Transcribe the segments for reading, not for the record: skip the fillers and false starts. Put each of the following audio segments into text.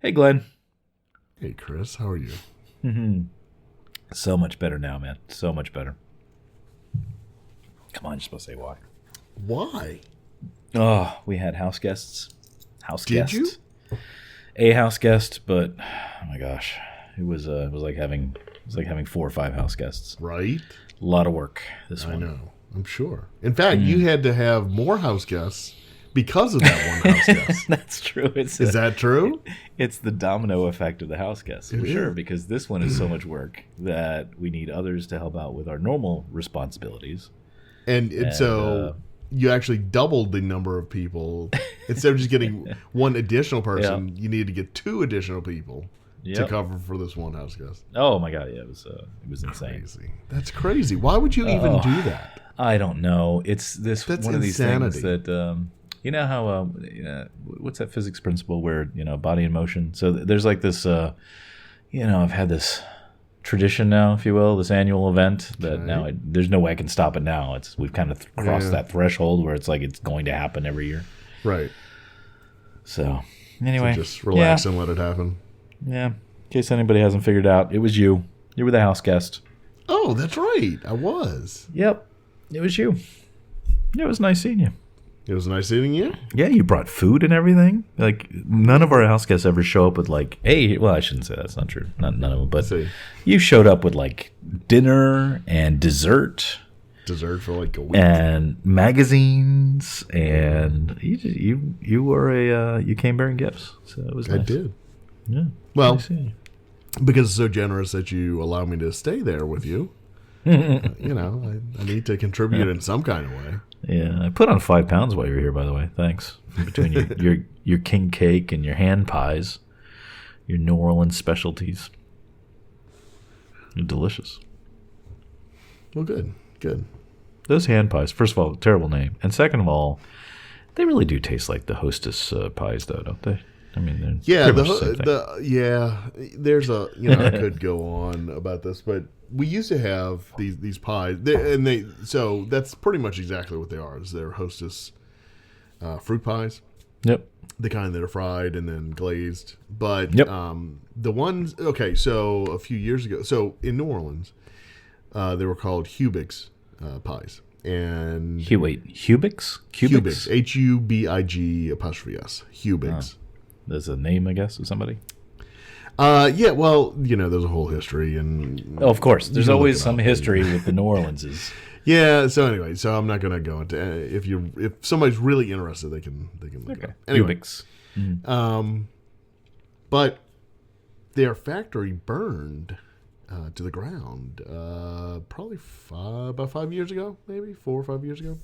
Hey, Glenn. Hey, Chris, how are you? So much better now, man. So much better. Come on, you're supposed to say why. Why? Oh, we had house guests. House Did guest. you? A house guest, but oh my gosh, it was like having four or five house guests. Right? A lot of work. This I one. know. I'm sure. In fact, you had to have more house guests because of that one house guest. That's true. Is that true? It's the domino effect of the house guests, for It sure, is. because this one is so much work that we need others to help out with our normal responsibilities. And so you actually doubled the number of people. Instead of just getting one additional person, you needed to get two additional people to Yep. cover for this one house guest. Oh my god, yeah, it was insane. Crazy. That's crazy. Why would you even do that? I don't know. It's this That's one of these insanity. things that you know how what's that physics principle where body in motion. So there's like this I've had this tradition now, if you will, this annual event that Okay. now there's no way I can stop it now. We've kind of crossed Yeah. that threshold where it's like it's going to happen every year. Right. So anyway, Just relax and let it happen. Yeah. In case anybody hasn't figured out, it was you. You were the house guest. Oh, that's right. I was. Yep, it was you. It was nice seeing you. It was nice seeing you. Yeah, you brought food and everything. Like, none of our house guests ever show up with, like, hey, well, I shouldn't say that's not true. None of them. But See. you showed up with, like, dinner and dessert Dessert for like a week. and magazines. And you were you came bearing gifts. So it was nice. I did. Yeah. Well, Nice seeing you. because it's so generous that you allow me to stay there with you. I need to contribute in some kind of way. Yeah, I put on 5 pounds while you were here, by the way. Thanks. Between your king cake and your hand pies, your New Orleans specialties. They're delicious. Well, good. Those hand pies, first of all, terrible name. And second of all, they really do taste like the Hostess pies, though, don't they? I mean, they're Yeah, pretty much the same thing. there's I could go on about this, but we used to have these pies, so that's pretty much exactly what they are. Is they're Hostess fruit pies, Yep. the kind that are fried and then glazed. But Yep. the ones, so a few years ago, so in New Orleans, they were called Hubix pies, and Wait, Hubix? Hubix, Hubig apostrophe S, Hubix. There's a name, I guess, of somebody. Yeah, well, there's a whole history, and Oh, of course. you There's can look always it some up. history with the New Orleanses. Yeah. So anyway, I'm not going to go into if somebody's really interested, they can look it up. Anyway, Hubix. but their factory burned to the ground probably about 5 years ago, maybe 4 or 5 years ago,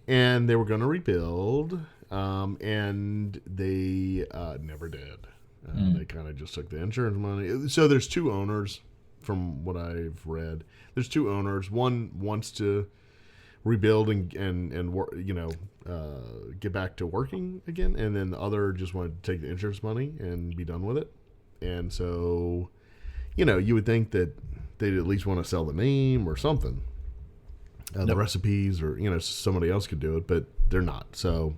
and they were going to rebuild, and they never did. They kind of just took the insurance money. So there's two owners, from what I've read. There's two owners. One wants to rebuild and work, get back to working again, and then the other just wanted to take the insurance money and be done with it. And so, you would think that they'd at least want to sell the name or something, the recipes, or somebody else could do it, but they're not. So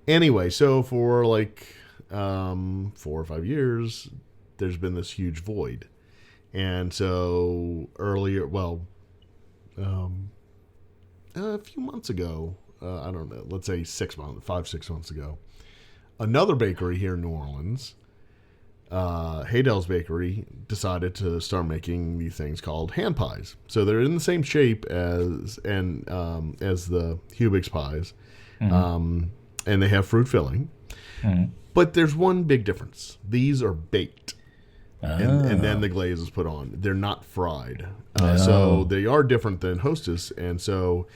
anyway, so for like 4 or 5 years, there's been this huge void. And so earlier, a few months ago, I don't know, let's say 6 months ago, another bakery here in New Orleans, Haydell's Bakery, decided to start making these things called hand pies. So they're in the same shape as the Hubix pies, and they have fruit filling. But there's one big difference. These are baked. And then the glaze is put on. They're not fried. So they are different than Hostess. And so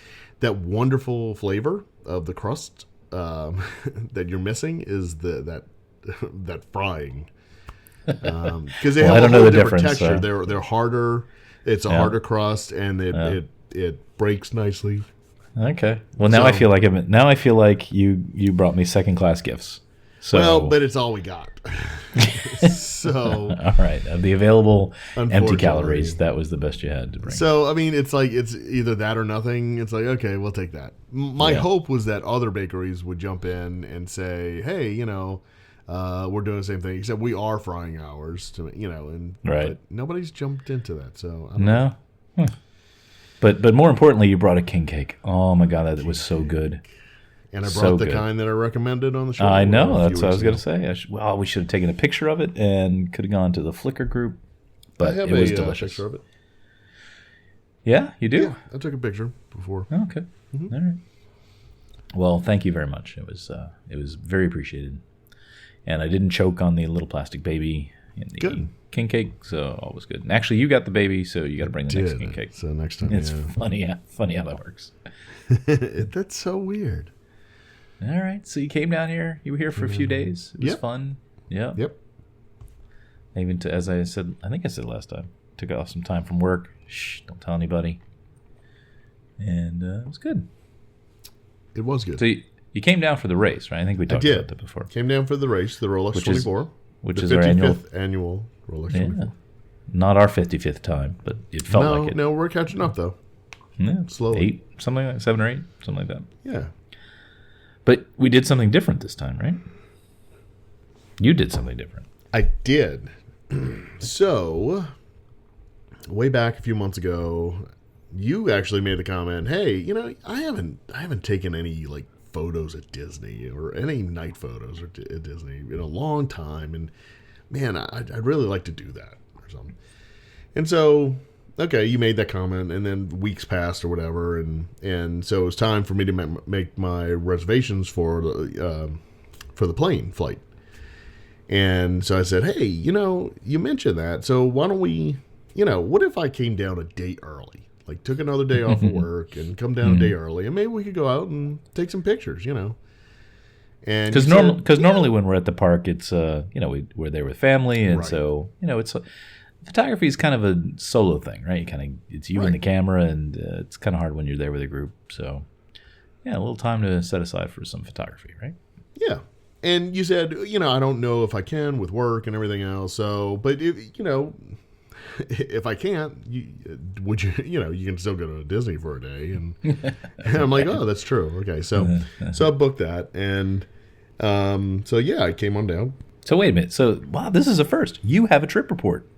that wonderful flavor of the crust that you're missing is that frying. Because they have I don't a know whole the different difference, texture. so. They're harder. It's a harder crust, and it breaks nicely. Okay. Well, now I feel like you brought me second class gifts. So, Well, but it's all we got. So, all right, of the available empty Unfortunately. calories, that was the best you had to bring. I mean, it's like it's either that or nothing. It's like, okay, we'll take that. My hope was that other bakeries would jump in and say, hey, we're doing the same thing, except we are frying ours and Right. But nobody's jumped into that, so I don't know. No. But more importantly, you brought a king cake. Oh my god, that was so good. And I brought So the good. kind that I recommended on the show. I know. a few That's what I was weeks going to say. We should have taken a picture of it and could have gone to the Flickr group. But I have it was a delicious. picture of it. Yeah, you do? Yeah, I took a picture before. Oh, okay. Mm-hmm. All right. Well, thank you very much. It was very appreciated. And I didn't choke on the little plastic baby in the Good. king cake, so all was good. And actually, you got the baby, so you got to bring the next king cake. So next time, It's funny how that works. That's so weird. All right. So you came down here. You were here for a few days. It was fun. Yeah. Yep. Even as I said, I think I said last time, took off some time from work. Shh, don't tell anybody. And it was good. It was good. So you came down for the race, right? I think we talked about that before. Came down for the race, the Rolex 24. Which the is our 55th annual Rolex 24. Not our 55th time, but it felt like it. No, we're catching up, though. Yeah, Slowly. 8, something like 7 or 8, something like that. Yeah. But we did something different this time, right? You did something different. I did. So, way back a few months ago, you actually made the comment, "Hey, I haven't taken any like photos at Disney or any night photos at Disney in a long time, and man, I'd really like to do that or something." And so, okay, you made that comment, and then weeks passed or whatever, and so it was time for me to make my reservations for the plane flight. And so I said, "Hey, you mentioned that, so why don't we, what if I came down a day early, like took another day off of work and come down a day early, and maybe we could go out and take some pictures, And because normally when we're at the park, it's we're there with family, and so it's photography is kind of a solo thing, right? It's you and the camera, and it's kind of hard when you're there with a group. So yeah, a little time to set aside for some photography, right? Yeah. And you said, I don't know if I can with work and everything else. So, but if I can't, would you? You can still go to Disney for a day, and I'm like, oh, that's true. Okay, so I booked that, and so yeah, I came on down. So wait a minute. So wow, this is a first. You have a trip report.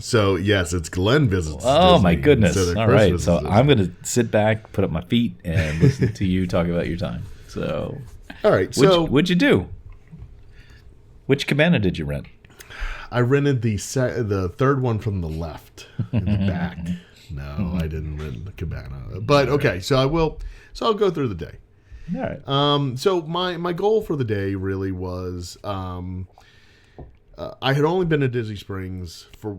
So yes, it's Glenn visits. Oh Disney my goodness! instead of All Chris right, visits so Disney. I'm going to sit back, put up my feet, and listen to you talk about your time. So. All right, so What'd you do? Which cabana did you rent? I rented the third one from the left in the back. No, I didn't rent the cabana. But okay, so I'll go through the day. All right. So my goal for the day really was I had only been to Disney Springs for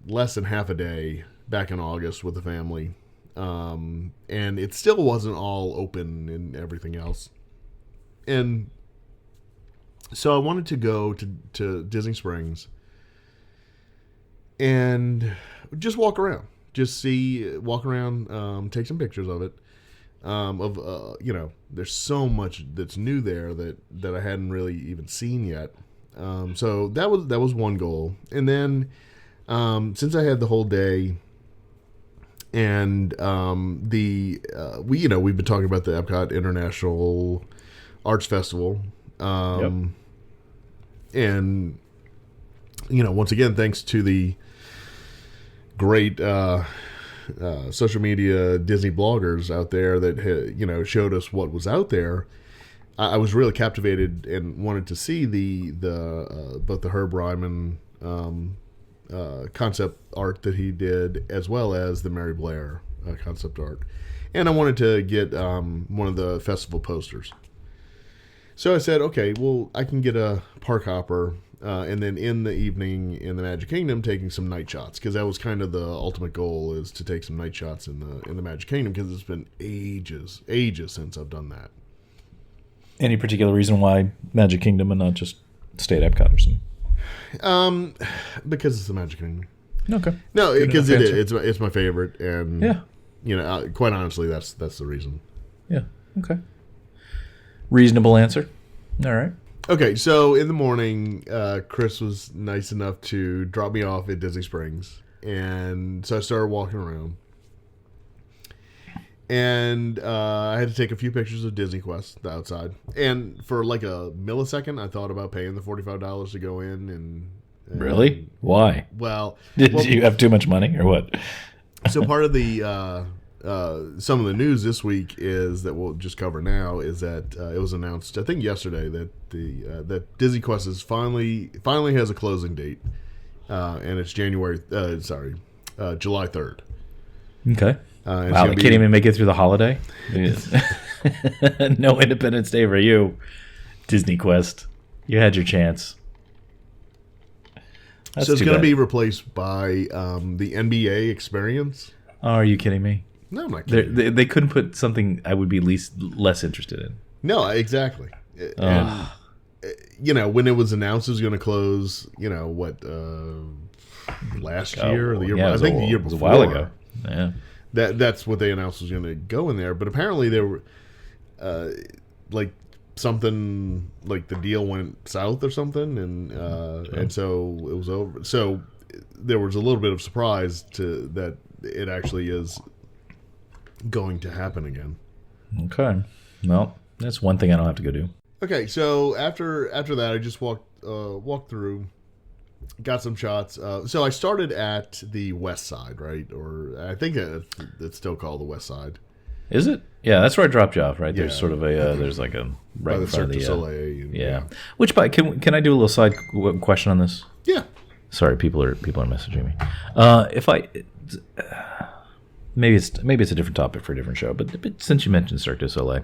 less than half a day back in August with the family. And it still wasn't all open and everything else. And so I wanted to go to Disney Springs and just walk around, take some pictures of it. There's so much that's new there that I hadn't really even seen yet. So that was one goal. And then since I had the whole day, and we've been talking about the Epcot International Arts Festival. And once again, thanks to the great social media Disney bloggers out there that showed us what was out there, I was really captivated and wanted to see the both the Herb Ryman concept art that he did, as well as the Mary Blair concept art, and I wanted to get one of the festival posters. So I said, okay, well, I can get a park hopper, and then in the evening in the Magic Kingdom, taking some night shots, because that was kind of the ultimate goal, is to take some night shots in the Magic Kingdom, because it's been ages since I've done that. Any particular reason why Magic Kingdom and not just stay at Epcot or something? Because it's the Magic Kingdom. Okay. No, because it's my favorite, and quite honestly, that's the reason. Yeah. Okay. Reasonable answer. All right. Okay, so in the morning, Chris was nice enough to drop me off at Disney Springs, and so I started walking around. And I had to take a few pictures of Disney Quest, the outside. And for like a millisecond, I thought about paying the $45 to go in. And really? Why? Well, did you have too much money or what? So part of the some of the news this week is that we'll just cover now is that it was announced, I think yesterday, that that Disney Quest is finally has a closing date, and it's July 3rd. Okay. Wow, they can't even make it through the holiday? No Independence Day for you, Disney Quest. You had your chance. So it's going to be replaced by the NBA experience. Oh, are you kidding me? No, I'm not kidding. They couldn't put something I would be less interested in. No, exactly. And, when it was announced it was going to close, last year or the year before. I think the year before. It was a while ago. Yeah. That's what they announced was going to go in there. But apparently there were, something like the deal went south or something, and so it was over. So there was a little bit of surprise to that it actually is going to happen again. Okay, well, that's one thing I don't have to go do. Okay, so after that, I just walked through, got some shots. So I started at the west side, right? Or I think it's still called the west side. Is it? Yeah, that's where I dropped you off, right? Yeah. There's sort of there's like a right in front of the Soleil. Yeah. Which, can I do a little side question on this? Yeah. Sorry, people are messaging me. If I maybe it's a different topic for a different show, but since you mentioned Cirque du Soleil,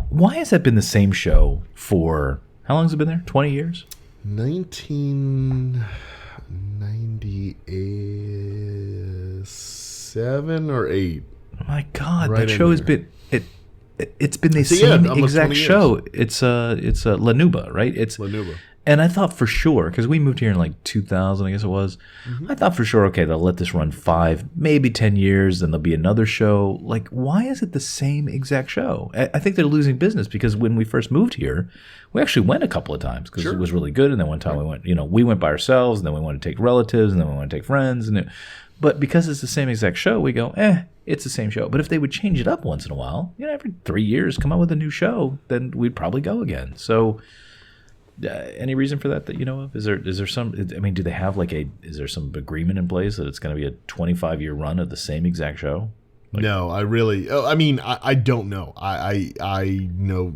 why has that been the same show for how long has it been there? 20 years? 1997 or 8. My God, right, that show has been it's been the same exact show. It's La Nuba, right? It's La Nuba. And I thought for sure, because we moved here in like 2000, I guess it was. Mm-hmm. I thought for sure, okay, they'll let this run 5, maybe 10 years, then there'll be another show. Like, why is it the same exact show? I think they're losing business because when we first moved here, we actually went a couple of times because it was really good. And then one time we went by ourselves, and then we wanted to take relatives, and then we wanted to take friends. But because it's the same exact show, we go, it's the same show. But if they would change it up once in a while, every 3 years, come out with a new show, then we'd probably go again. So... any reason for that you know of? Is there some? I mean, do they have is there some agreement in place that it's going to be a 25-year run of the same exact show? No, I don't know. I know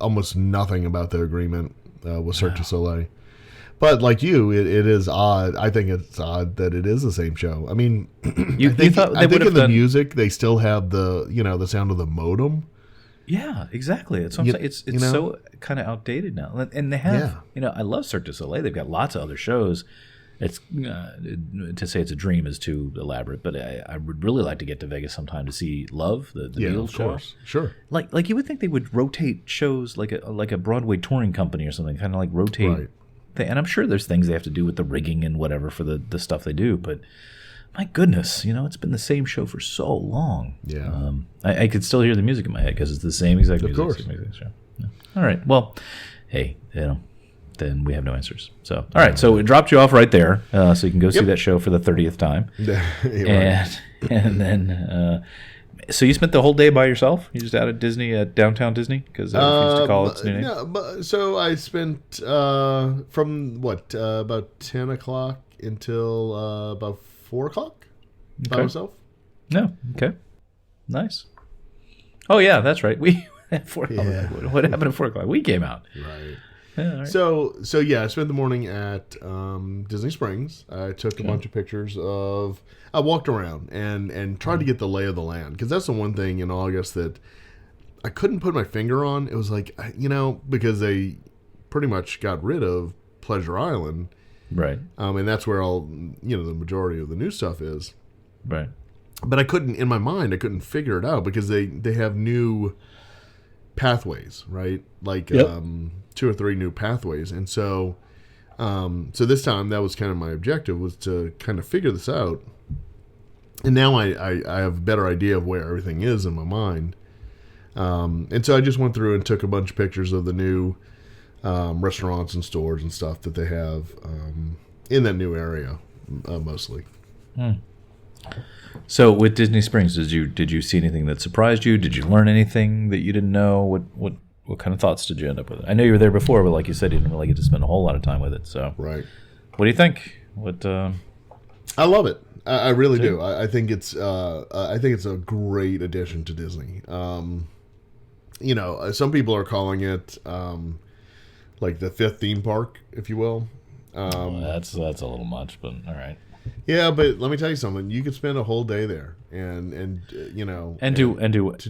almost nothing about the agreement with Cirque du Soleil. But like you, it is odd. I think it's odd that it is the same show. I mean, I think in the music they still have the sound of the modem. Yeah, exactly. That's what I'm saying. It's so kind of outdated now. And they have, I love Cirque du Soleil. They've got lots of other shows. It's to say it's a dream is too elaborate, but I would really like to get to Vegas sometime to see Love, the Beatles show. Course. Sure. Like you would think they would rotate shows like a Broadway touring company or something, kind of like rotate. Right. And I'm sure there's things they have to do with the rigging and whatever for the stuff they do, but my goodness, it's been the same show for so long. Yeah. I could still hear the music in my head because it's the same exact music. Of course. Same exact show. Yeah. All right. Well, hey, then we have no answers. So, all right. So we dropped you off right there, so you can go see that show for the 30th time. And then, so you spent the whole day by yourself? You just out at Disney, at downtown Disney, because I refused to call its new name. No, so I spent from about 10 o'clock until about 4 o'clock by myself. No. Okay. Nice. Oh yeah, that's right. We at 4 o'clock. Yeah. What happened at 4 o'clock? We came out. Right. Yeah, right. So yeah, I spent the morning at Disney Springs. I took a bunch of pictures of. I walked around and tried to get the lay of the land, because that's the one thing in August that I couldn't put my finger on. It was like, because they pretty much got rid of Pleasure Island. Right. And that's where all, the majority of the new stuff is. Right. But I couldn't figure it out because they have new pathways, right? Like 2 or 3 new pathways. And so this time that was kind of my objective, was to kind of figure this out. And now I have a better idea of where everything is in my mind. And so I just went through and took a bunch of pictures of the new restaurants and stores and stuff that they have in that new area, mostly. So with Disney Springs, did you see anything that surprised you? Did you learn anything that you didn't know? What kind of thoughts did you end up with? I know you were there before, but like you said, you didn't really get to spend a whole lot of time with it. So right. What do you think? I love it. I really do. I think it's a great addition to Disney. Some people are calling it like the fifth theme park, if you will. That's a little much, but all right. Yeah, but let me tell you something. You could spend a whole day there, and do what?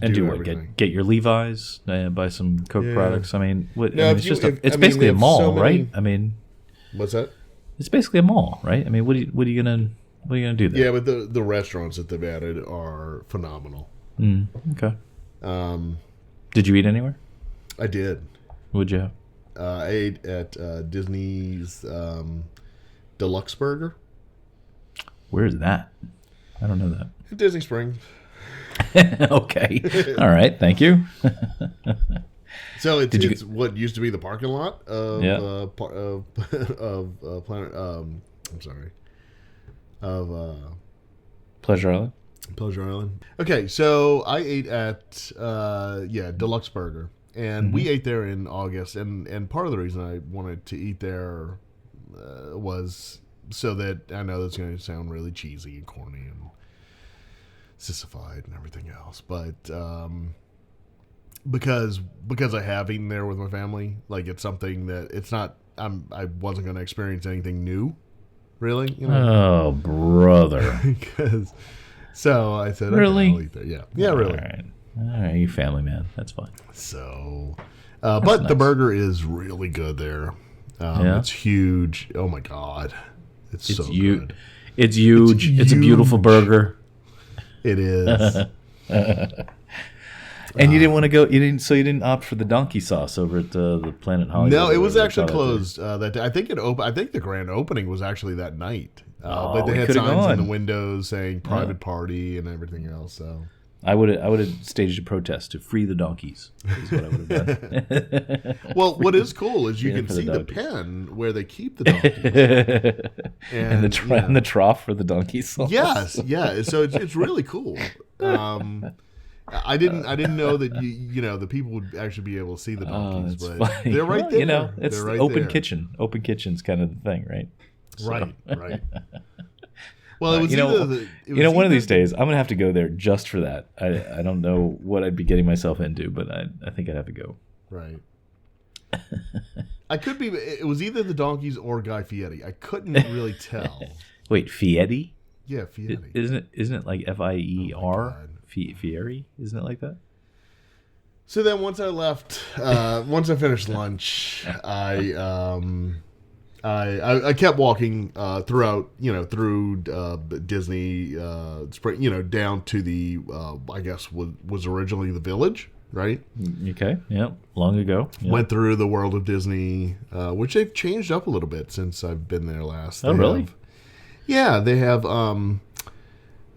Get your Levi's, buy some Coke products. I mean, it's basically a many, mall, right? I mean, what's that? It's basically a mall, right? I mean, what are you gonna do there? Yeah, but the restaurants that they've added are phenomenal. Okay. Did you eat anywhere? I did. What'd you have? I ate at Disney's Deluxe Burger. Where is that? I don't know that. At Disney Springs. Okay. All right. Thank you. So it's what used to be the parking lot of Pleasure Island. Pleasure Island. Okay, so I ate at Deluxe Burger, and we ate there in August, and part of the reason I wanted to eat there was so that I know that's going to sound really cheesy and corny and sissified and everything else, but because I have eaten there with my family, like it's something that it's not. I wasn't going to experience anything new, really. Oh, brother. So I said, really? Okay, I'll eat there. Yeah, really. All right, you family man. That's fine. So, but nice. The burger is really good there. It's huge. Oh my god, it's so good. It's huge. It's a beautiful burger. It is. And you didn't want to go. You didn't opt for the donkey sauce over at the Planet Hollywood. No, it was actually closed. That day. I think I think the grand opening was actually that night. But they had signs in the windows saying private party and everything else. So I would have staged a protest to free the donkeys. Is what I would have done. Well, what is cool is you can see the pen where they keep the donkeys and the trough for the donkey sauce. Yes, yeah. So it's really cool. I didn't know that the people would actually be able to see the donkeys, but funny. They're right there. It's the right open kitchen. Open kitchen's kind of the thing, right? So. Right. Well, it was one of these days I'm gonna have to go there just for that. I don't know what I'd be getting myself into, but I think I'd have to go. Right. I could be. It was either the donkeys or Guy Fieri. I couldn't really tell. Wait, Fieri? Yeah, Fieri. Isn't it like Fier? Fieri? Isn't it like that? So then once I left, once I finished lunch, I kept walking throughout, through Disney, down to the, I guess was originally the Village, right? Okay, yeah, long ago. Yep. Went through the World of Disney, which they've changed up a little bit since I've been there last. Oh, really? They have.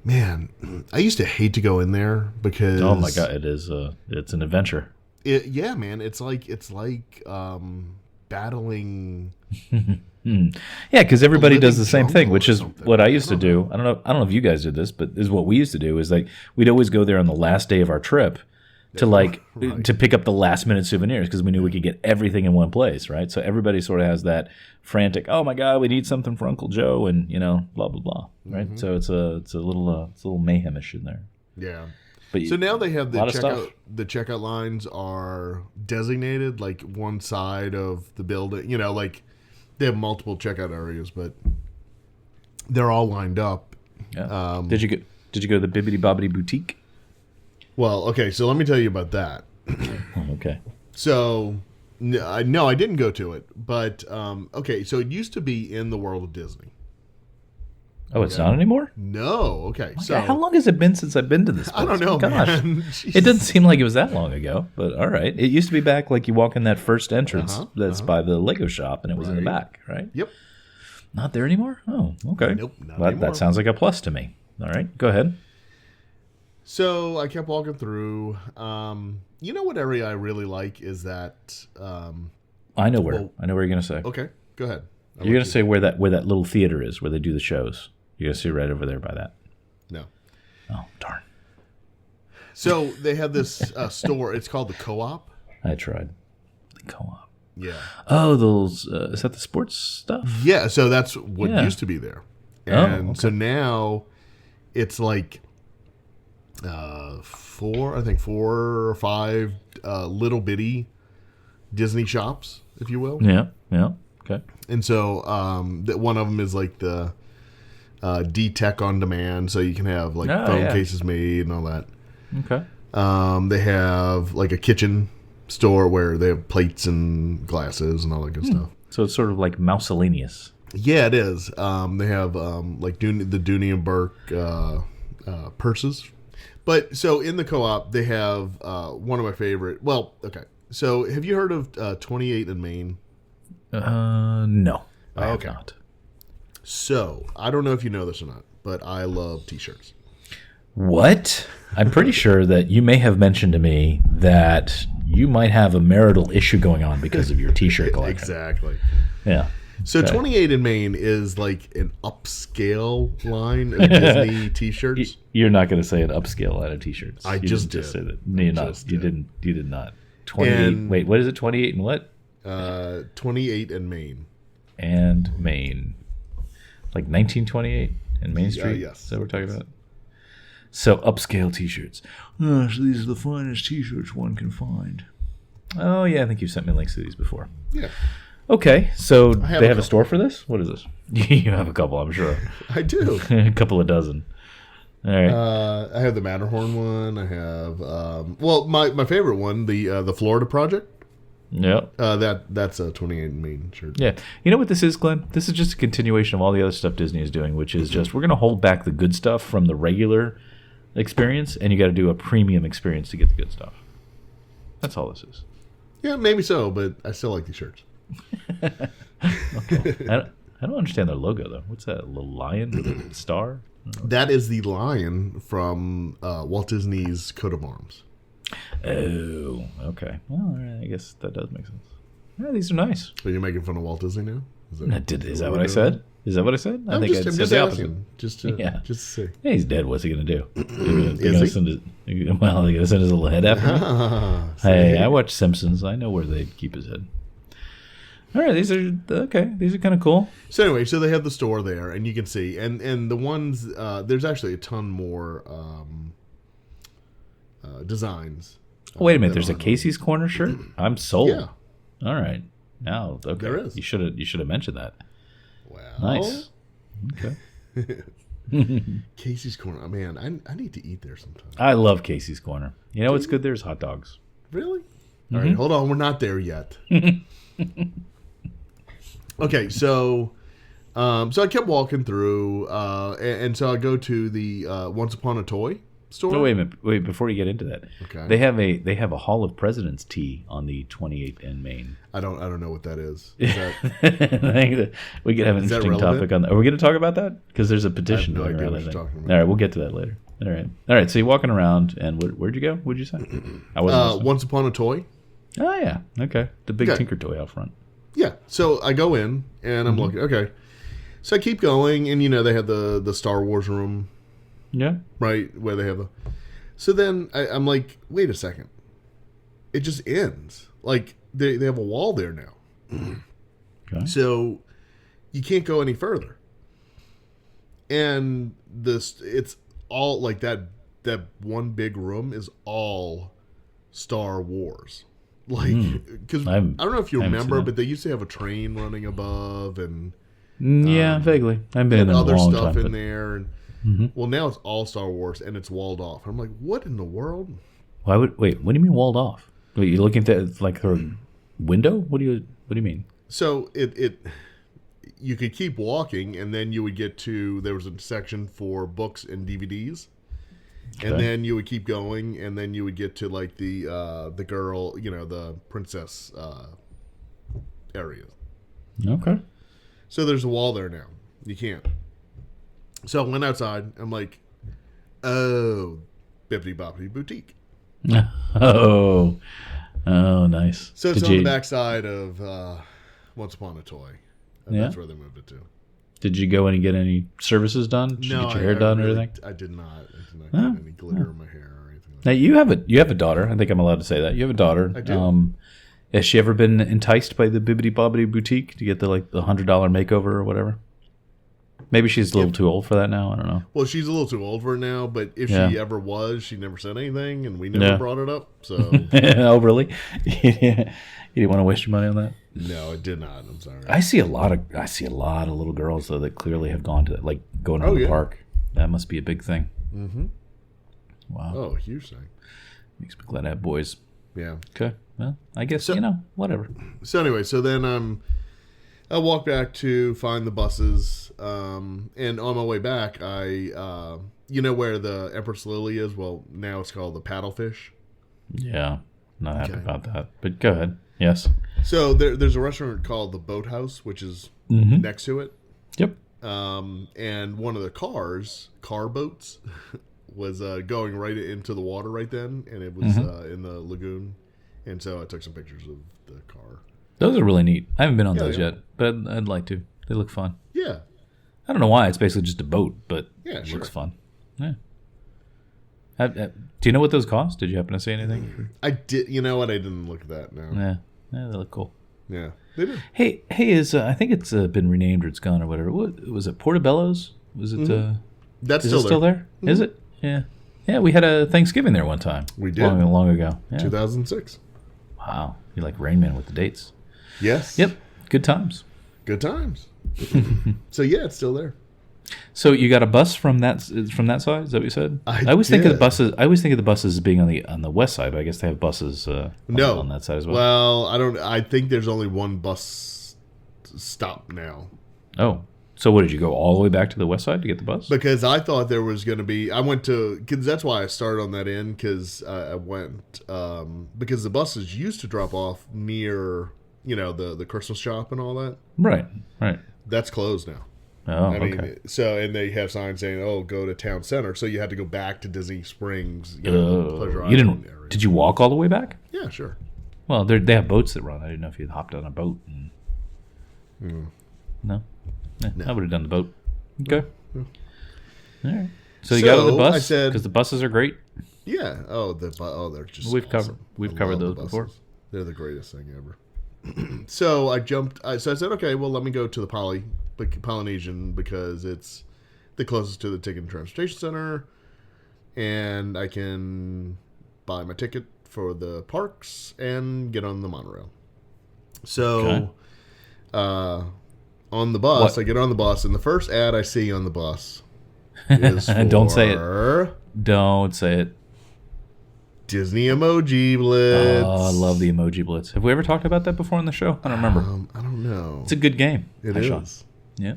Man, I used to hate to go in there because. Oh my god, it is. It's an adventure. Yeah, man, it's like battling. Yeah, because everybody does the same thing, which is what I used to do. I don't know if you guys did this, but this is what we used to do. Is like we'd always go there on the last day of our trip to to pick up the last minute souvenirs because we knew we could get everything in one place, right? So everybody sort of has that frantic, oh my god, we need something for Uncle Joe, and blah blah blah, right? Mm-hmm. So it's a little mayhemish in there. Yeah. But so now they have the checkout lines are designated like one side of the building. Like they have multiple checkout areas, but they're all lined up. Yeah. Did you go to the Bibbidi Bobbidi Boutique? Well, okay, so let me tell you about that. Okay. So no, I didn't go to it, but okay, so it used to be in the World of Disney. Oh, it's not anymore? No. Okay. So how long has it been since I've been to this place? I don't know. Gosh, man. It doesn't seem like it was that long ago, but all right. It used to be back like you walk in that first entrance that's by the Lego shop, and it was in the back, right? Yep. Not there anymore? Oh, okay. Nope. Not anymore. That sounds like a plus to me. All right, go ahead. So I kept walking through. What area I really like is that. I know where. I know where you're going to say. Okay, go ahead. You're going to say where that little theater is, where they do the shows. You're going to see right over there by that. No. Oh, darn. So they have this store. It's called the Co-op. I tried. The Co-op. Yeah. Oh, those. Is that the sports stuff? Yeah. So that's what used to be there. And so now it's like four or five little bitty Disney shops, if you will. Yeah. Yeah. Okay. And so one of them is like the D-Tech on demand, so you can have like phone cases made and all that. Okay. They have like a kitchen store where they have plates and glasses and all that good stuff. So it's sort of like miscellaneous. Yeah, it is. They have like the Dooney and Burke purses. But so in the Co-op, they have one of my favorite. Well, okay. So have you heard of 28 in Maine? No. I have not. So I don't know if you know this or not, but I love T-shirts. What? I'm pretty sure that you may have mentioned to me that you might have a marital issue going on because of your T-shirt collection. Exactly. Yeah. So 28 in Maine is like an upscale line of Disney T-shirts. You're not going to say an upscale line of T-shirts. I just did. Say that. No, you're not. You didn't. You did not. 28. Wait, what is it? 28 and what? 28 in Maine. And Maine. Like 1928 in Main Street? Yes. Is that what we're talking about? So, upscale T-shirts. Oh, so these are the finest T-shirts one can find. Oh, yeah, I think you've sent me links to these before. Yeah. Okay, so they have a store for this? What is this? You have a couple, I'm sure. I do. A couple of dozen. All right. I have the Matterhorn one. I have, my favorite one, the Florida Project. Yep. That's a 28 in Maine shirt. Yeah. You know what this is, Glenn? This is just a continuation of all the other stuff Disney is doing, which is just we're going to hold back the good stuff from the regular experience, and you got to do a premium experience to get the good stuff. That's all this is. Yeah, maybe so, but I still like these shirts. Okay. I don't understand their logo, though. What's that? A little lion with a star? That is the lion from Walt Disney's Coat of Arms. Oh, okay. Well, all right, I guess that does make sense. Yeah, these are nice. Are you making fun of Walt Disney now? Is that what I said? Is that what I said? I think I said the opposite. Just to see. Yeah, he's dead. What's he going to do? They're going to send his little head after him? Hey, I watch Simpsons. I know where they keep his head. All right, these are okay. These are kind of cool. So anyway, so they have the store there, and you can see, and the ones there's actually a ton more designs. Oh, wait a minute. There's a Casey's Corner shirt. I'm sold. Yeah. All right. Now, okay. There is. You should have mentioned that. Wow. Nice. Okay. Casey's Corner. Oh, man, I need to eat there sometime. I love Casey's Corner. You know what's good? There's hot dogs. Really? Mm-hmm. All right. Hold on. We're not there yet. Okay. So I kept walking through, and so I go to the Once Upon a Toy store. Oh, wait a minute. Wait, before you get into that. Okay. They have a Hall of Presidents tee on the 28 in Maine. I don't know what that is. Is that, I think that we could have an interesting topic on that. Are we going to talk about that? Because there's a petition I have no going idea around. what you're talking about. All right, we'll get to that later. All right. So you're walking around, and where'd you go? What'd you say? I wasn't. Once Upon a Toy. Oh yeah. Okay. The big Tinker toy out front. Yeah. So I go in and I'm looking. Okay. So I keep going, and they have the Star Wars room. Yeah. Right, where they have the... So then I'm like, wait a second. It just ends. Like, they have a wall there now. Okay. So you can't go any further. And it's all, like, that one big room is all Star Wars. Like, because I don't know if you remember, but they used to have a train running above and... Yeah, vaguely. I've been in there a long time. Other stuff in there, and well, now it's all Star Wars and it's walled off. I'm like, what in the world? What do you mean walled off? Wait, you're looking at that like through a window? What do you mean? So you could keep walking, and then you would get to there was a section for books and DVDs, and then you would keep going, and then you would get to like the girl, the princess area. Okay. So there's a wall there now. You can't. So I went outside. I'm like, oh, Bibbidi Bobbidi Boutique. Oh, nice. So it's on the backside of Once Upon a Toy. And that's where they moved it to. Did you go in and get any services done? Did you get your hair done or anything? I did not. I did not get any glitter in my hair or anything like that. Now, you have a daughter. I think I'm allowed to say that. You have a daughter. I do. Has she ever been enticed by the Bibbidi Bobbidi Boutique to get the $100 makeover or whatever? Maybe she's a little too old for that now. I don't know. Well, she's a little too old for it now, but if she ever was, she never said anything, and we never brought it up. So, oh, really? You didn't want to waste your money on that? No, it did not. I'm sorry. I see a lot of little girls though that clearly have gone to going to the park. That must be a big thing. Mm-hmm. Wow. Oh, huge thing. Makes me glad I have boys. Yeah. Okay. Well, I guess whatever. So anyway, then I walked back to find the buses, and on my way back, I where the Empress Lily is. Well, now it's called the Paddlefish. Yeah, not happy about that. But go ahead. Yes. So there's a restaurant called the Boathouse, which is next to it. Yep. And one of the car boats, was going right into the water right then, and it was in the lagoon. And so I took some pictures of the car. Those are really neat. I haven't been on those yet, but I'd like to. They look fun. Yeah. I don't know why. It's basically just a boat, but it looks fun. Yeah. Do you know what those cost? Did you happen to see anything? I did. You know what? I didn't look at that. No. Yeah, they look cool. Yeah, they do. Hey, I think it's been renamed or it's gone or whatever. What was it? Portobello's? Was it? That's still there? Mm-hmm. Is it? Yeah. Yeah, we had a Thanksgiving there one time. We did. Long ago. Yeah. 2006. Wow. You're like Rain Man with the dates. Yes. Yep. Good times. Good times. So yeah, it's still there. So you got a bus from that side? Is that what you said? I always think of the buses. I always think of the buses as being on the west side, but I guess they have buses on that side as well. Well, I don't. I think there's only one bus stop now. Oh, so what did you go all the way back to the west side to get the bus? Because I thought there was going to be. I went to because that's why I started on that end because I went because the buses used to drop off near the Christmas shop and all that. Right. That's closed now. Oh, I mean, okay. So, and they have signs saying, "Oh, go to town center." So you had to go back to Disney Springs. Pleasure you didn't? Area. Did you walk all the way back? Yeah, sure. Well, they have boats that run. I didn't know if you hopped on a boat. No. I would have done the boat. Okay. No. All right. So you got on the bus? I said, because the buses are great. Yeah. They're just. We've awesome. covered those before. They're the greatest thing ever. So I jumped. So I said, okay, well, let me go to the Polynesian because it's the closest to the Ticket and Transportation Center, and I can buy my ticket for the parks and get on the monorail. So, on the bus, I get on the bus, and the first ad I see on the bus is for Don't say it. Don't say it. Disney Emoji Blitz. Oh, I love the Emoji Blitz. Have we ever talked about that before on the show? I don't remember. I don't know. It's a good game. It is. Yeah.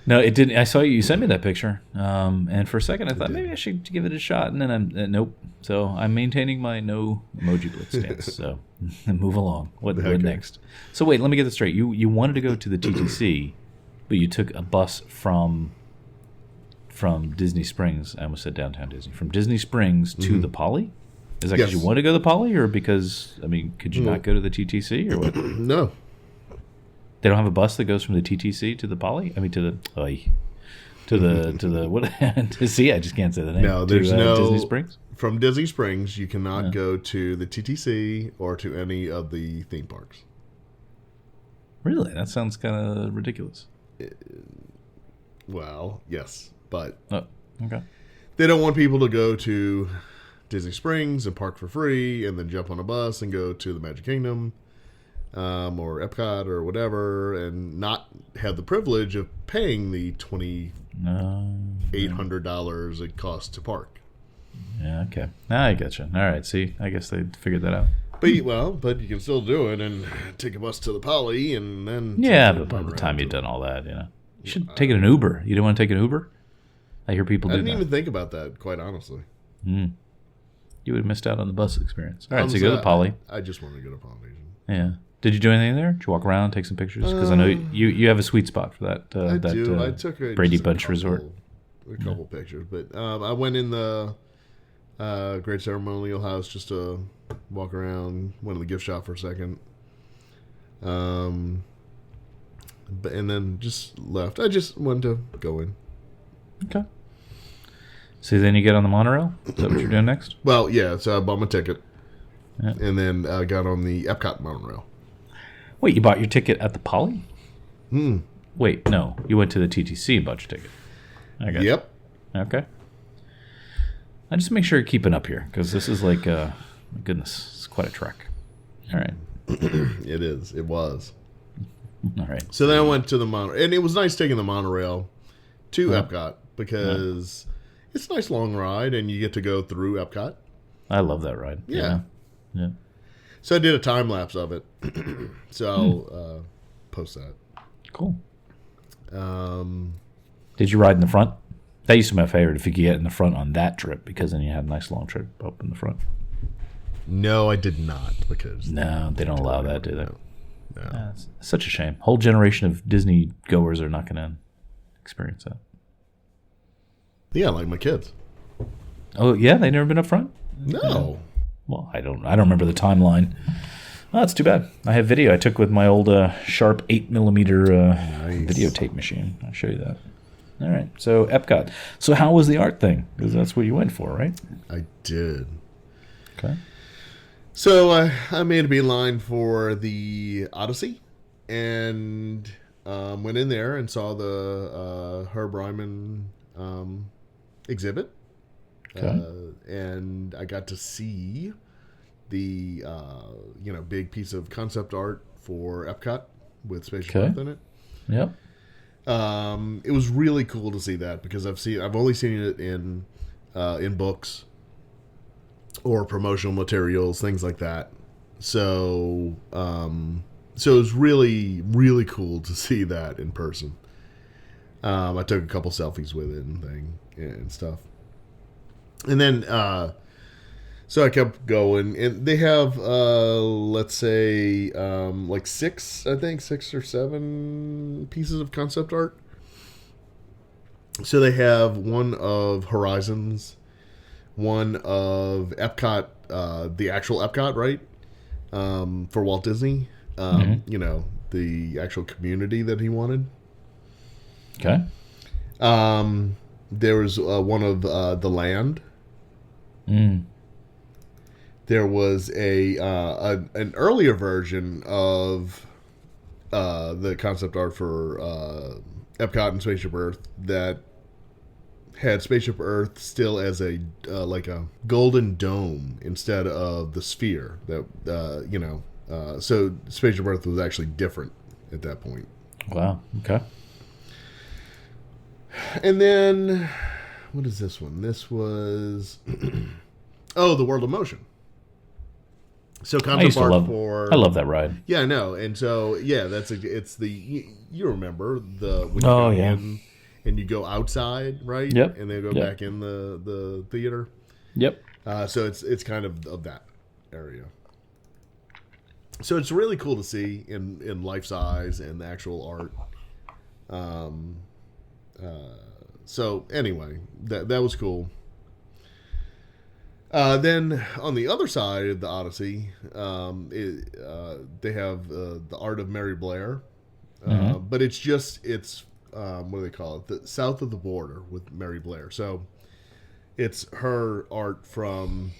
No, it didn't. I saw you sent me that picture, and for a second I thought maybe I should give it a shot, and then nope. So I'm maintaining my no Emoji Blitz stance. So move along. What next? So wait, let me get this straight. You wanted to go to the TTC, but you took a bus from Disney Springs. I almost said downtown Disney. From Disney Springs to the Poly? Is that because you want to go to the Poly, or because could you not go to the TTC, or what? No. They don't have a bus that goes from the TTC to the Poly. I mean, to the what? To see, I just can't say the name. No, there's no Disney Springs. From Disney Springs, you cannot go to the TTC or to any of the theme parks. Really, that sounds kind of ridiculous. Well, yes, but okay. They don't want people to go to Disney Springs and park for free, and then jump on a bus and go to the Magic Kingdom. Or Epcot or whatever, and not have the privilege of paying the $2,800 it costs to park. Yeah, okay. I get you. All right, see, I guess they figured that out. But you can still do it and take a bus to the Poly and then... Yeah, but by the time you've done all that, you should take an Uber. You don't want to take an Uber? I hear people do that. I didn't even think about that, quite honestly. You would have missed out on the bus experience. All right, so you go to the Poly. I just want to go to Polynesian. Yeah. Did you do anything there? Did you walk around, take some pictures? Because I know you have a sweet spot for that. I do. I took Brady Bunch Resort. A couple pictures, but I went in the Great Ceremonial House just to walk around. Went to the gift shop for a second. and then just left. I just wanted to go in. Okay. So then you get on the monorail? Is that what you're doing next? Well, yeah. So I bought my ticket, and then got on the Epcot monorail. Wait, you bought your ticket at the Poly? Hmm. Wait, no. You went to the TTC and bought your ticket. I got Yep. You. Okay. I just make sure you're keeping up here, because this is like, my goodness, it's quite a trek. All right. It is. It was. All right. So then I went to the monorail, and it was nice taking the monorail to Epcot because it's a nice long ride, and you get to go through Epcot. I love that ride. Yeah. Yeah. So I did a time lapse of it. So I'll post that. Cool. Did you ride in the front? That used to be my favorite, if you could get in the front on that trip, because then you had a nice long trip up in the front. No, I did not, because no, they don't allow that, do they? No. It's such a shame. Whole generation of Disney goers are not going to experience that. Yeah, like my kids. Oh yeah, they never been up front? No. Yeah. Well, I don't remember the timeline. Oh, that's too bad. I have video I took with my old Sharp 8mm videotape machine. I'll show you that. All right. So Epcot. So how was the art thing? Because that's what you went for, right? I did. Okay. So I made a beeline for the Odyssey, and went in there and saw the Herb Ryman exhibit. Okay. And I got to see the big piece of concept art for Epcot with Spaceship Earth in it. Yep. It was really cool to see that, because I've only seen it in books or promotional materials, things like that. So it was really, really cool to see that in person. I took a couple selfies with it and stuff. And then, so I kept going, and they have, let's say, like 6 or 7 pieces of concept art. So they have one of Horizons, one of Epcot, the actual Epcot, right? For Walt Disney, the actual community that he wanted. Okay. There was one of the land. There was an earlier version of the concept art for Epcot and Spaceship Earth that had Spaceship Earth still as a like a golden dome instead of the sphere. So Spaceship Earth was actually different at that point. Wow. Okay. And then, what is this one? This was the World of Motion. So concept art for. I love that ride. Yeah, I know. And so it's the you remember when you go in and you go outside, right? Yep. And then go back in the theater. Yep. So it's kind of that area. So it's really cool to see in life size and the actual art. So anyway, that was cool. Then on the other side of the Odyssey, they have the art of Mary Blair, but it's what do they call it? The south of the border with Mary Blair. So it's her art from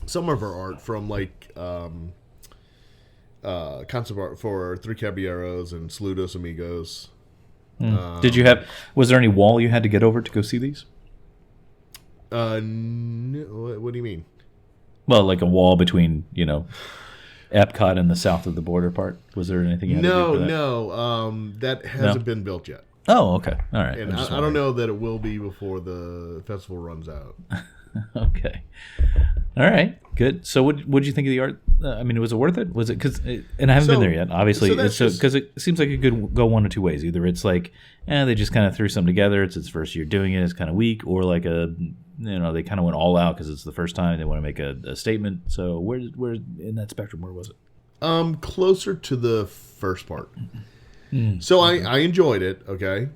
some of her art from like concept art for Three Caballeros and Saludos Amigos. Was there any wall you had to get over to go see these? No, what do you mean? Well, like a wall between, Epcot and the south of the border part. Was there anything you had to do for that? No. That hasn't been built yet. Oh, okay. All right. And I don't know that it will be before the festival runs out. Okay. All right. Good. So what did you think of the art? Was it worth it? Was it and I haven't been there yet, obviously. Because it seems like it could go one of two ways. Either it's like, they just kind of threw something together. It's its first year doing it. It's kind of weak. Or like they kind of went all out because it's the first time. They want to make a statement. So where in that spectrum, where was it? Closer to the first part. So I enjoyed it. Okay.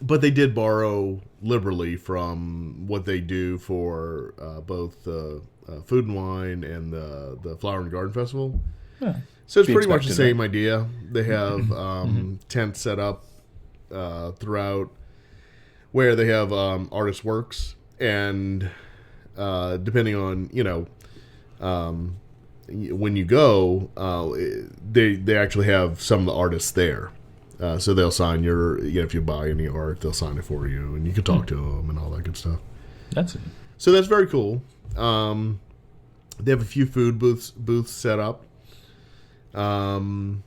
But they did borrow liberally from what they do for both the Food and Wine and the Flower and Garden Festival. Yeah. So it's pretty much the same idea. They have tents set up throughout where they have artist works, and depending on when you go, they actually have some of the artists there. So they'll sign if you buy any art, they'll sign it for you, and you can talk to them and all that good stuff. So that's very cool. They have a few food booths set up. And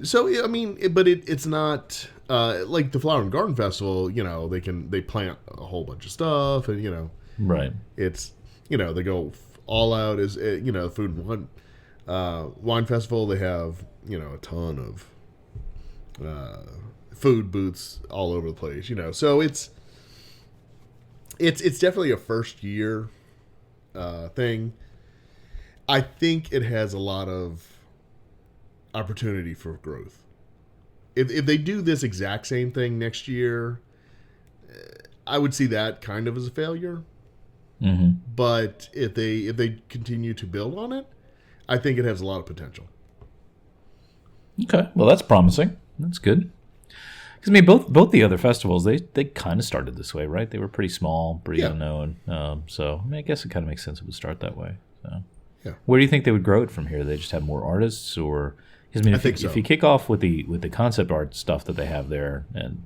so, I mean, it's not like the Flower and Garden Festival. They plant a whole bunch of stuff, and right. It's they go all out as food and wine festival. They have a ton of food booths all over the place. So it's definitely a first year thing. I think it has a lot of opportunity for growth. If they do this exact same thing next year, I would see that kind of as a failure. Mm-hmm. But if they continue to build on it, I think it has a lot of potential. Okay, well that's promising. That's good. Because I mean, both the other festivals they kind of started this way, right? They were pretty small, pretty unknown. So I guess it kind of makes sense it would start that way. So. Yeah. Where do you think they would grow it from here? They just have more artists, or because if you kick off with the concept art stuff that they have there, and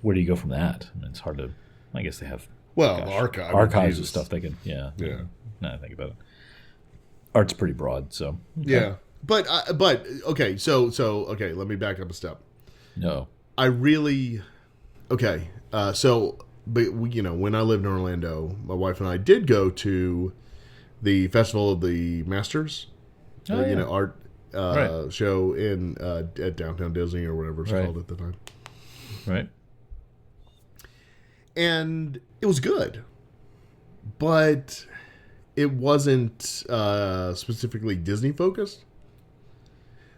where do you go from that? It's hard to. I guess they have archives of stuff they can. Yeah. Now I think about it, art's pretty broad. So okay. Yeah, but okay. So okay. Let me back up a step. No, I really okay. But when I lived in Orlando, my wife and I did go to the Festival of the Masters, art show at Downtown Disney or whatever it's called at the time. Right. And it was good, but it wasn't specifically Disney focused.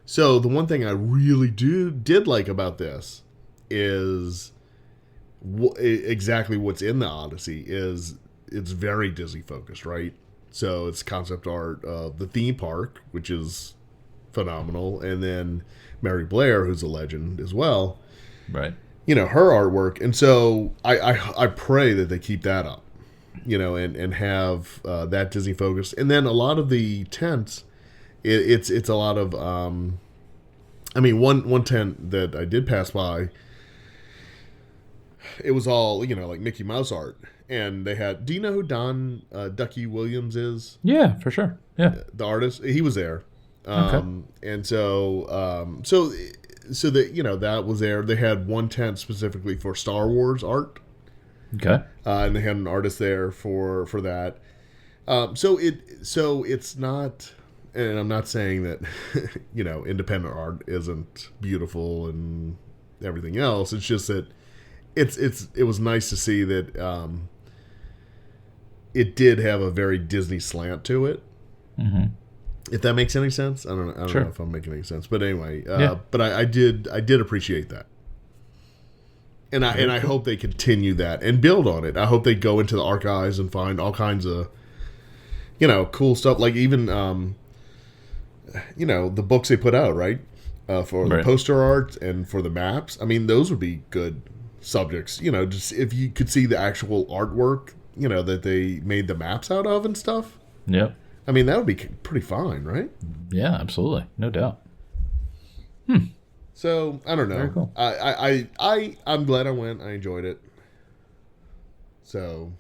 So the one thing I really did like about this is exactly what's in the Odyssey is it's very Disney focused, right? So it's concept art of the theme park, which is phenomenal, and then Mary Blair, who's a legend as well. Right. Her artwork, and so I pray that they keep that up, and have that Disney focus, and then a lot of the tents, it's a lot of one tent that I did pass by, it was all like Mickey Mouse art. And they had. Do you know who Don Ducky Williams is? Yeah, for sure. Yeah, the artist. He was there. Okay. And so that that was there. They had one tent specifically for Star Wars art. Okay. And they had an artist there for that. So it's not. And I'm not saying that independent art isn't beautiful and everything else. It's just that it was nice to see that. It did have a very Disney slant to it. Mm-hmm. If that makes any sense, I don't know if I'm making any sense, but anyway, but I did appreciate that, and I hope they continue that and build on it. I hope they go into the archives and find all kinds of, cool stuff, like even, the books they put out, right, for the poster art and for the maps. I mean, those would be good subjects. Just if you could see the actual artwork. That they made the maps out of and stuff. Yep. I mean, that would be pretty fine, right? Yeah, absolutely. No doubt. So, I don't know. Very cool. I'm glad I went. I enjoyed it. So.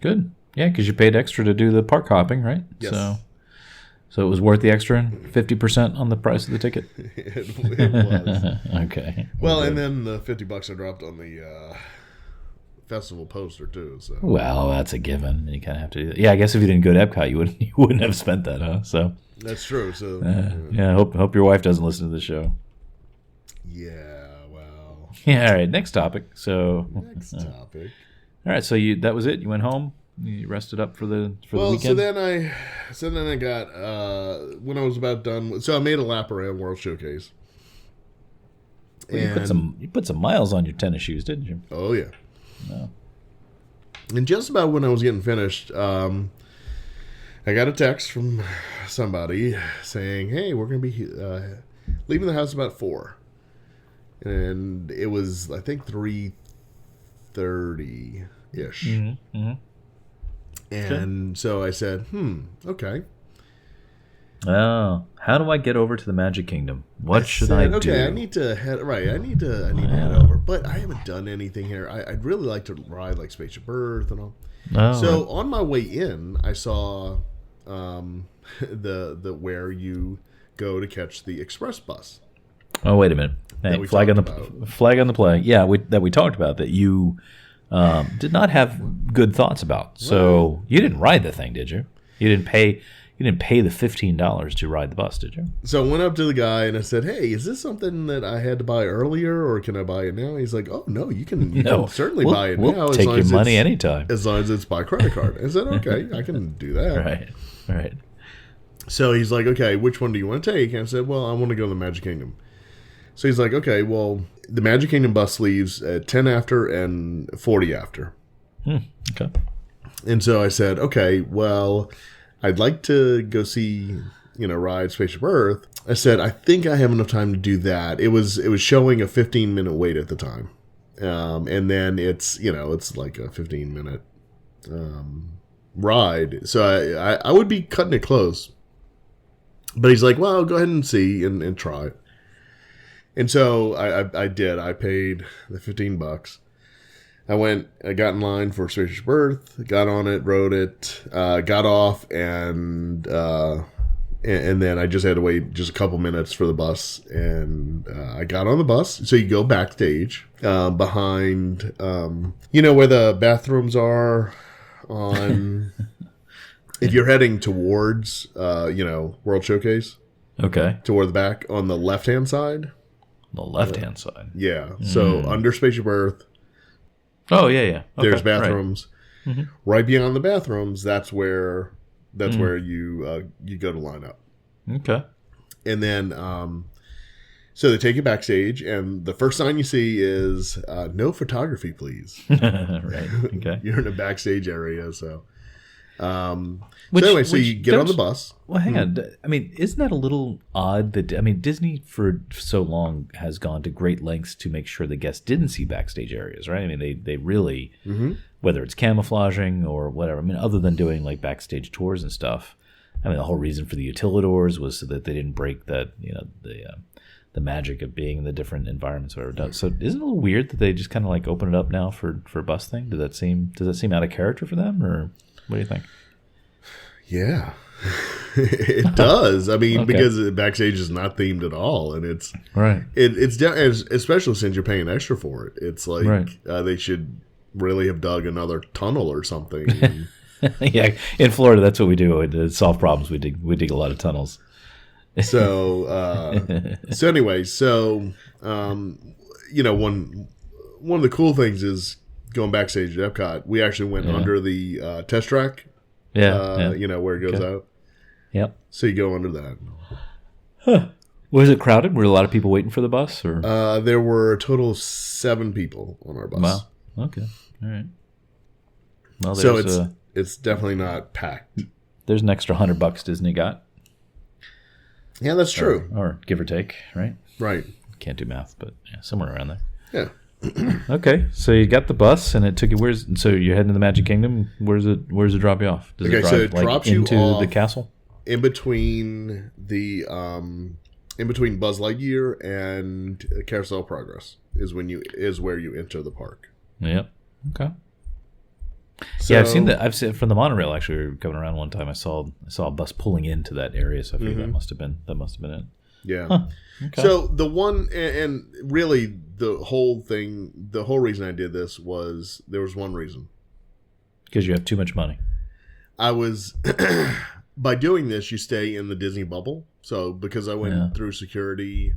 Good. Yeah, because you paid extra to do the park hopping, right? Yes. So it was worth the extra 50% on the price of the ticket? It was. Okay. Well, and then the $50 I dropped on the... festival poster too. So that's a given. You kind of have to do that. Yeah, I guess if you didn't go to Epcot, you wouldn't have spent that, huh? So that's true. So yeah, hope your wife doesn't listen to the show. Yeah, well. Yeah. All right. Next topic. So next topic. All right. So that was it. You went home. You rested up for the weekend. So then I got when I was about done. So I made a lap around World Showcase. Well, you put some miles on your tennis shoes, didn't you? Oh yeah. No. And just about when I was getting finished, I I got a text from somebody saying, "Hey, we're going to be leaving the house about 4." And it was, I think, 3:30-ish. Mm-hmm. Mm-hmm. And so I said, okay. Oh, how do I get over to the Magic Kingdom? What should I do? Okay, I need to head head over. But I haven't done anything here. I'd really like to ride like Spaceship Earth and all. Oh, So right. on my way in, I saw the where you go to catch the express bus. Oh, wait a minute. Hey, flag on the play. Yeah, that we talked about that you did not have good thoughts about. So you didn't ride the thing, did you? You didn't pay the $15 to ride the bus, did you? So I went up to the guy and I said, "Hey, is this something that I had to buy earlier, or can I buy it now?" He's like, "Oh no, you can certainly buy it now. We'll take your money anytime, as long as it's by credit card." I said, "Okay, I can do that." Right. So he's like, "Okay, which one do you want to take?" And I said, "Well, I want to go to the Magic Kingdom." So he's like, "Okay, well, the Magic Kingdom bus leaves at 10 after and 40 after." Okay. And so I said, "Okay, well, I'd like to go see, ride Spaceship Earth." I said, "I think I have enough time to do that." It was showing a 15-minute wait at the time. And then it's like a 15-minute ride. So I would be cutting it close. But he's like, "Well, go ahead and see and try it." And so I did. I paid the $15. I got in line for Spaceship Earth, got on it, rode it, got off, and then I just had to wait just a couple minutes for the bus, and I got on the bus. So you go backstage behind, where the bathrooms are on. If you're heading towards, World Showcase, okay, toward the back on the left-hand side. The left-hand side. Yeah. So under Spaceship Earth. Oh, yeah. Okay. There's bathrooms. Right. Mm-hmm. Right beyond the bathrooms, that's where you go to line up. Okay. And then so they take you backstage, and the first sign you see is "No photography, please." Right. Okay. You're in a backstage area, so so you get on the bus. Well, hang on. I mean, isn't that a little odd that Disney for so long has gone to great lengths to make sure the guests didn't see backstage areas, right? I mean, they really, whether it's camouflaging or whatever. I mean, other than doing like backstage tours and stuff. I mean, the whole reason for the utilidors was so that they didn't break that, the magic of being in the different environments or whatever it does. So isn't it a little weird that they just kind of like open it up now for a bus thing? Does that seem out of character for them, or what do you think? Yeah. It does. I mean, because backstage is not themed at all, and it's right. It's especially since you're paying extra for it. It's like they should really have dug another tunnel or something. Yeah, in Florida, that's what we do. To solve problems, we dig a lot of tunnels. So anyway, one of the cool things is going backstage at Epcot. We actually went under the test track. Yeah. Where it goes out. Yep. So you go under that. Huh. Was it crowded? Were a lot of people waiting for the bus? Or there were a total of 7 people on our bus. Wow. Okay. All right. Well, so it's definitely not packed. There's an extra $100 Disney got. Yeah, that's true. Or give or take, right? Right. Can't do math, but somewhere around there. Yeah. Okay, so you got the bus, and it took you. So you're heading to the Magic Kingdom. Where's it drop you off? Does it drive, so it drops you into off the castle? In between Buzz Lightyear and Carousel Progress is where you enter the park. Yep. Okay. So, yeah, I've seen that. I've seen from the monorail. Actually, we were coming around one time. I saw a bus pulling into that area. So I figured that must have been it. Yeah. Huh. Okay. So the one and really the whole reason I did this was there was one reason. Because you have too much money. I was by doing this, you stay in the Disney bubble. So because I went through security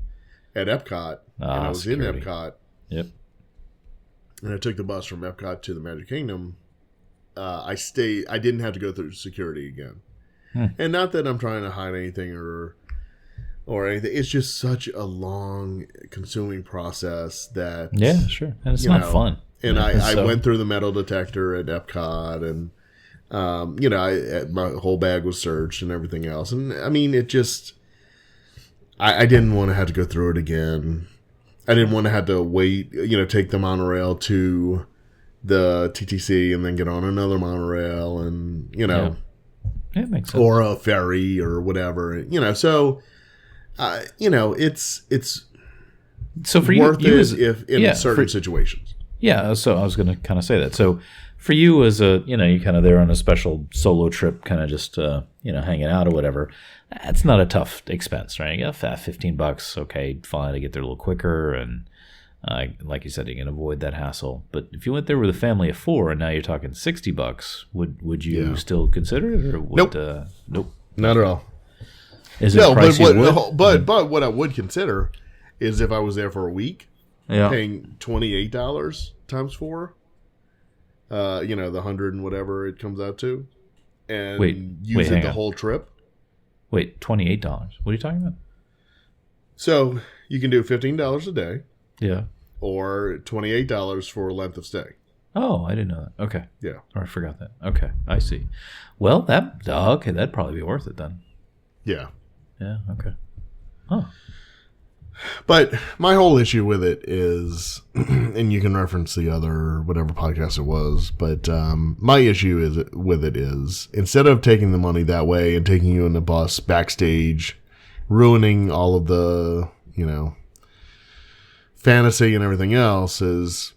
at Epcot and I was in Epcot. Yep. And I took the bus from Epcot to the Magic Kingdom. I didn't have to go through security again. And not that I'm trying to hide anything or anything. It's just such a long, consuming process that... Yeah, sure. And it's not fun. And I went through the metal detector at Epcot, and My whole bag was searched and everything else. And I mean, it just, I didn't want to have to go through it again. I didn't want to have to wait, take the monorail to the TTC and then get on another monorail and, Yeah, it makes sense. or a ferry or whatever, so, it's so for worth you it as, if in certain situations. Yeah, so I was going to kind of say that. So for you as you're kind of there on a special solo trip, kind of just, hanging out or whatever, that's not a tough expense, right? You got $15, okay, fine, to get there a little quicker. And like you said, you can avoid that hassle. But if you went there with a family of 4 and now you're talking $60, would you still consider it? Or would, Nope. Not at all. Is it pricey? But what I would consider is if I was there for a week, paying $28 times 4, the 100 and whatever it comes out to, and use it the whole trip. Wait, $28? What are you talking about? So you can do $15 a day. Yeah. Or $28 for length of stay. Oh, I didn't know that. Okay. Yeah. Or I forgot that. Okay, I see. Well, that'd probably be worth it then. Yeah. Yeah. Okay. Oh. But my whole issue with it is, and you can reference the other whatever podcast it was, but my issue with it is instead of taking the money that way and taking you in the bus backstage, ruining all of the fantasy and everything else, is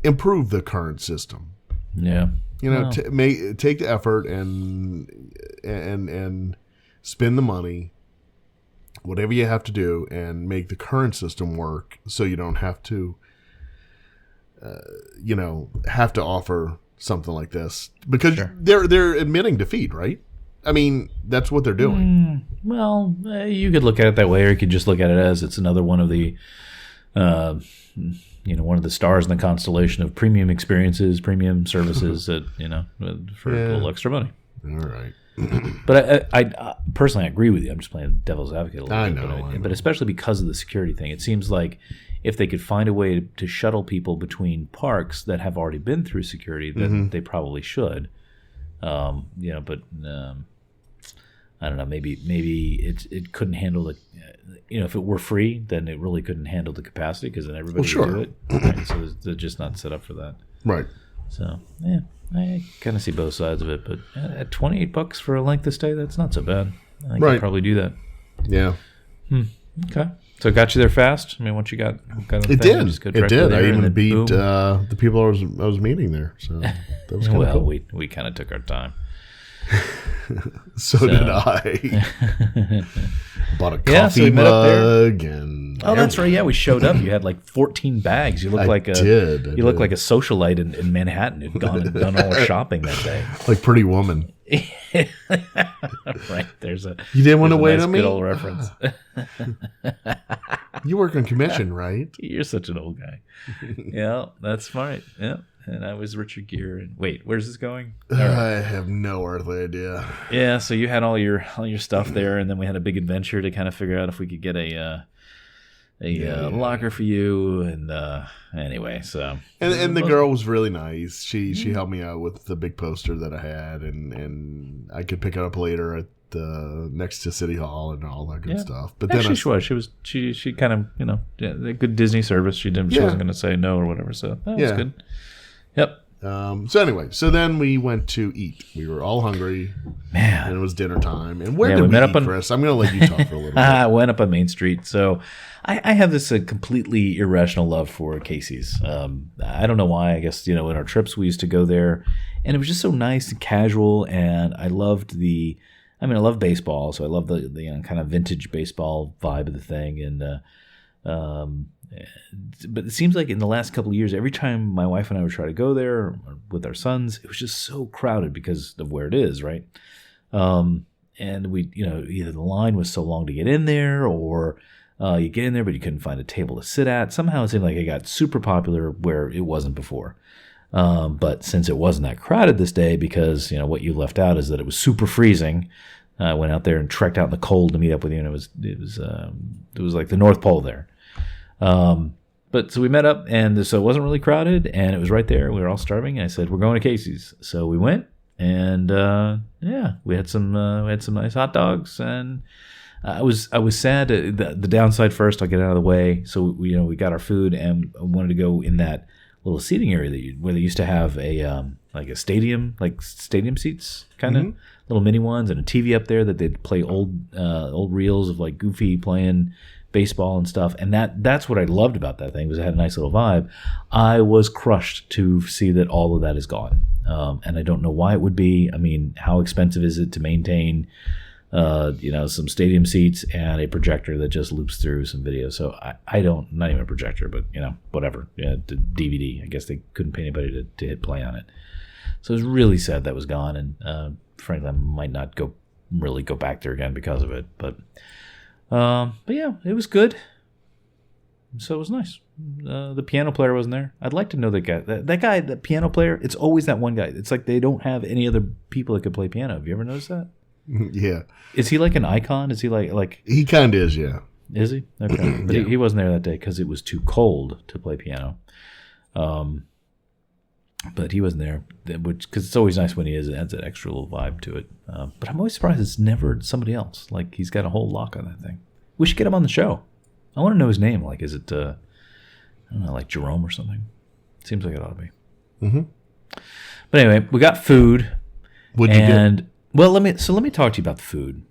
improve the current system. Yeah. Take the effort and spend the money, whatever you have to do, and make the current system work so you don't have to, have to offer something like this because they're admitting defeat, right? I mean, that's what they're doing. Well, you could look at it that way, or you could just look at it as it's another one of the, one of the stars in the constellation of premium experiences, premium services that, for a little extra money. All right. But I personally agree with you. I'm just playing devil's advocate a little bit. I know. But especially because of the security thing, it seems like if they could find a way to shuttle people between parks that have already been through security, then they probably should. But I don't know. Maybe it couldn't handle the. If it were free, then it really couldn't handle the capacity because then everybody would do it. Right? So they're just not set up for that. Right. So yeah. I kind of see both sides of it, but at $28 for a length of stay, that's not so bad. I think I'd probably do that. Yeah. Okay. So it got you there fast? I mean, once you got on the it thing, did. just go It did. I even beat boom. the people I was meeting there. So that was kind of cool. we kind of took our time. So did I. Bought a coffee so we met up there. mug and that's right. Yeah, we showed up. You had like 14 bags. You looked like a socialite in Manhattan who'd gone and done all her shopping that day. Like Pretty Woman. Right. You didn't want to wait on me? Good old reference. You work on commission, right? You're such an old guy. Yeah, that's smart. Yeah. And I was Richard Gere. And wait, where's this going? I have no earthly idea. Yeah, so you had all your stuff there, and then we had a big adventure to kind of figure out if we could get a locker for you. And anyway, so and the girl was really nice. She helped me out with the big poster that I had, and I could pick it up later at next to City Hall and all that good stuff. But actually, she kind of a good Disney service. She wasn't going to say no or whatever. So that was good. Yep. So then we went to eat. We were all hungry. Man. And it was dinner time. And where did we eat, Chris? I'm going to let you talk for a little bit. I went up on Main Street. So I have this completely irrational love for Casey's. I don't know why. I guess, in our trips we used to go there. And it was just so nice and casual. And I loved I love baseball. So I love the kind of vintage baseball vibe of the thing. And but it seems like in the last couple of years, every time my wife and I would try to go there with our sons, it was just so crowded because of where it is, right? And we, either the line was so long to get in there, or you get in there but you couldn't find a table to sit at. Somehow it seemed like it got super popular where it wasn't before. But since it wasn't that crowded this day, because what you left out is that it was super freezing. I went out there and trekked out in the cold to meet up with you, and it was like the North Pole there. But so we met up, and so it wasn't really crowded, and it was right there. We were all starving, and I said, we're going to Casey's. So we went, and we had some nice hot dogs, and I was sad. The downside first, I'll get out of the way. So we got our food and wanted to go in that little seating area where they used to have a like a stadium, like stadium seats, kind of little mini ones, and a TV up there that they'd play old reels of like Goofy playing baseball and stuff. And that's what I loved about that thing, was it had a nice little vibe. I was crushed to see that all of that is gone, and I don't know why it would be. I mean, how expensive is it to maintain some stadium seats and a projector that just loops through some video? So I don't, not even a projector, but whatever, the DVD. I guess they couldn't pay anybody to hit play on it. So it was really sad that was gone, and frankly, I might not go back there again because of it. But yeah, it was good. So it was nice. The piano player wasn't there. I'd like to know that guy. That guy, the piano player. It's always that one guy. It's like they don't have any other people that could play piano. Have you ever noticed that? Yeah. Is he like an icon? Is he like? He kind of is, yeah. Is he? Okay. But he wasn't there that day because it was too cold to play piano. But he wasn't there, because it's always nice when he is. It adds that extra little vibe to it. But I'm always surprised it's never somebody else. Like, he's got a whole lock on that thing. We should get him on the show. I want to know his name. Like, is it, I don't know, like Jerome or something? Seems like it ought to be. Mm-hmm. But anyway, we got food. What'd you get? Well, let me talk to you about the food.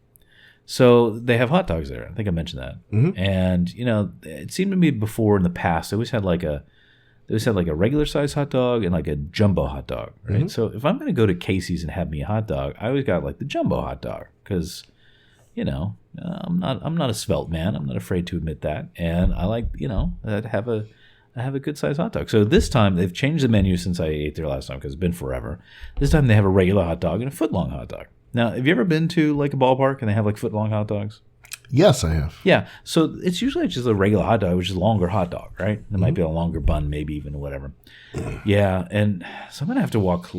So they have hot dogs there. I think I mentioned that. Mm-hmm. And it seemed to me before in the past they always had like a regular size hot dog and like a jumbo hot dog, right? Mm-hmm. So if I'm going to go to Casey's and have me a hot dog, I always got like the jumbo hot dog because I'm not a svelte man. I'm not afraid to admit that, and I like I have a good size hot dog. So this time they've changed the menu since I ate there last time because it's been forever. This time they have a regular hot dog and a foot-long hot dog. Now, have you ever been to like a ballpark and they have like foot-long hot dogs? Yes, I have. Yeah. So it's usually just a regular hot dog, which is a longer hot dog, right? There might be a longer bun, maybe even whatever. Yeah. And so I'm going to have to walk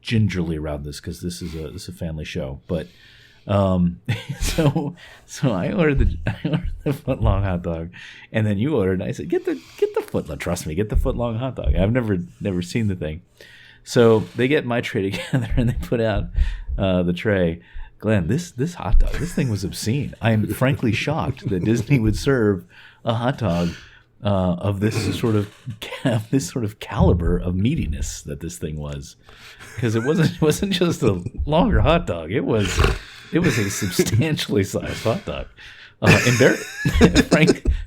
gingerly around this because this is a family show. But so I ordered the foot long hot dog, and then you ordered. And I said, get the foot long. Trust me, get the foot long hot dog. I've never seen the thing. So they get my tray together and they put out the tray. Glenn, this hot dog, this thing was obscene. I am frankly shocked that Disney would serve a hot dog of this sort of caliber of meatiness that this thing was, because it wasn't just a longer hot dog. It was a substantially sized hot dog.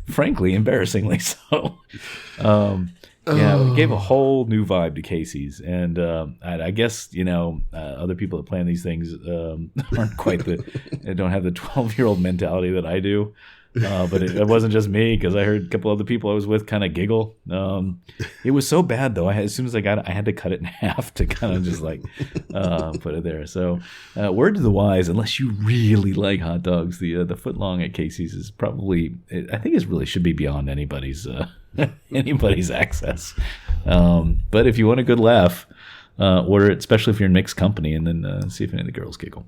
Frankly, embarrassingly so. Yeah, it gave a whole new vibe to Casey's, and I guess other people that plan these things aren't quite they don't have the 12-year-old mentality that I do. But it wasn't just me, because I heard a couple other people I was with kind of giggle. It was so bad though. As soon as I got it, I had to cut it in half to kind of just like put it there. So word to the wise: unless you really like hot dogs, the footlong at Casey's is probably, I think it really should be beyond anybody's access. But if you want a good laugh, order it, especially if you're in mixed company, and then see if any of the girls giggle.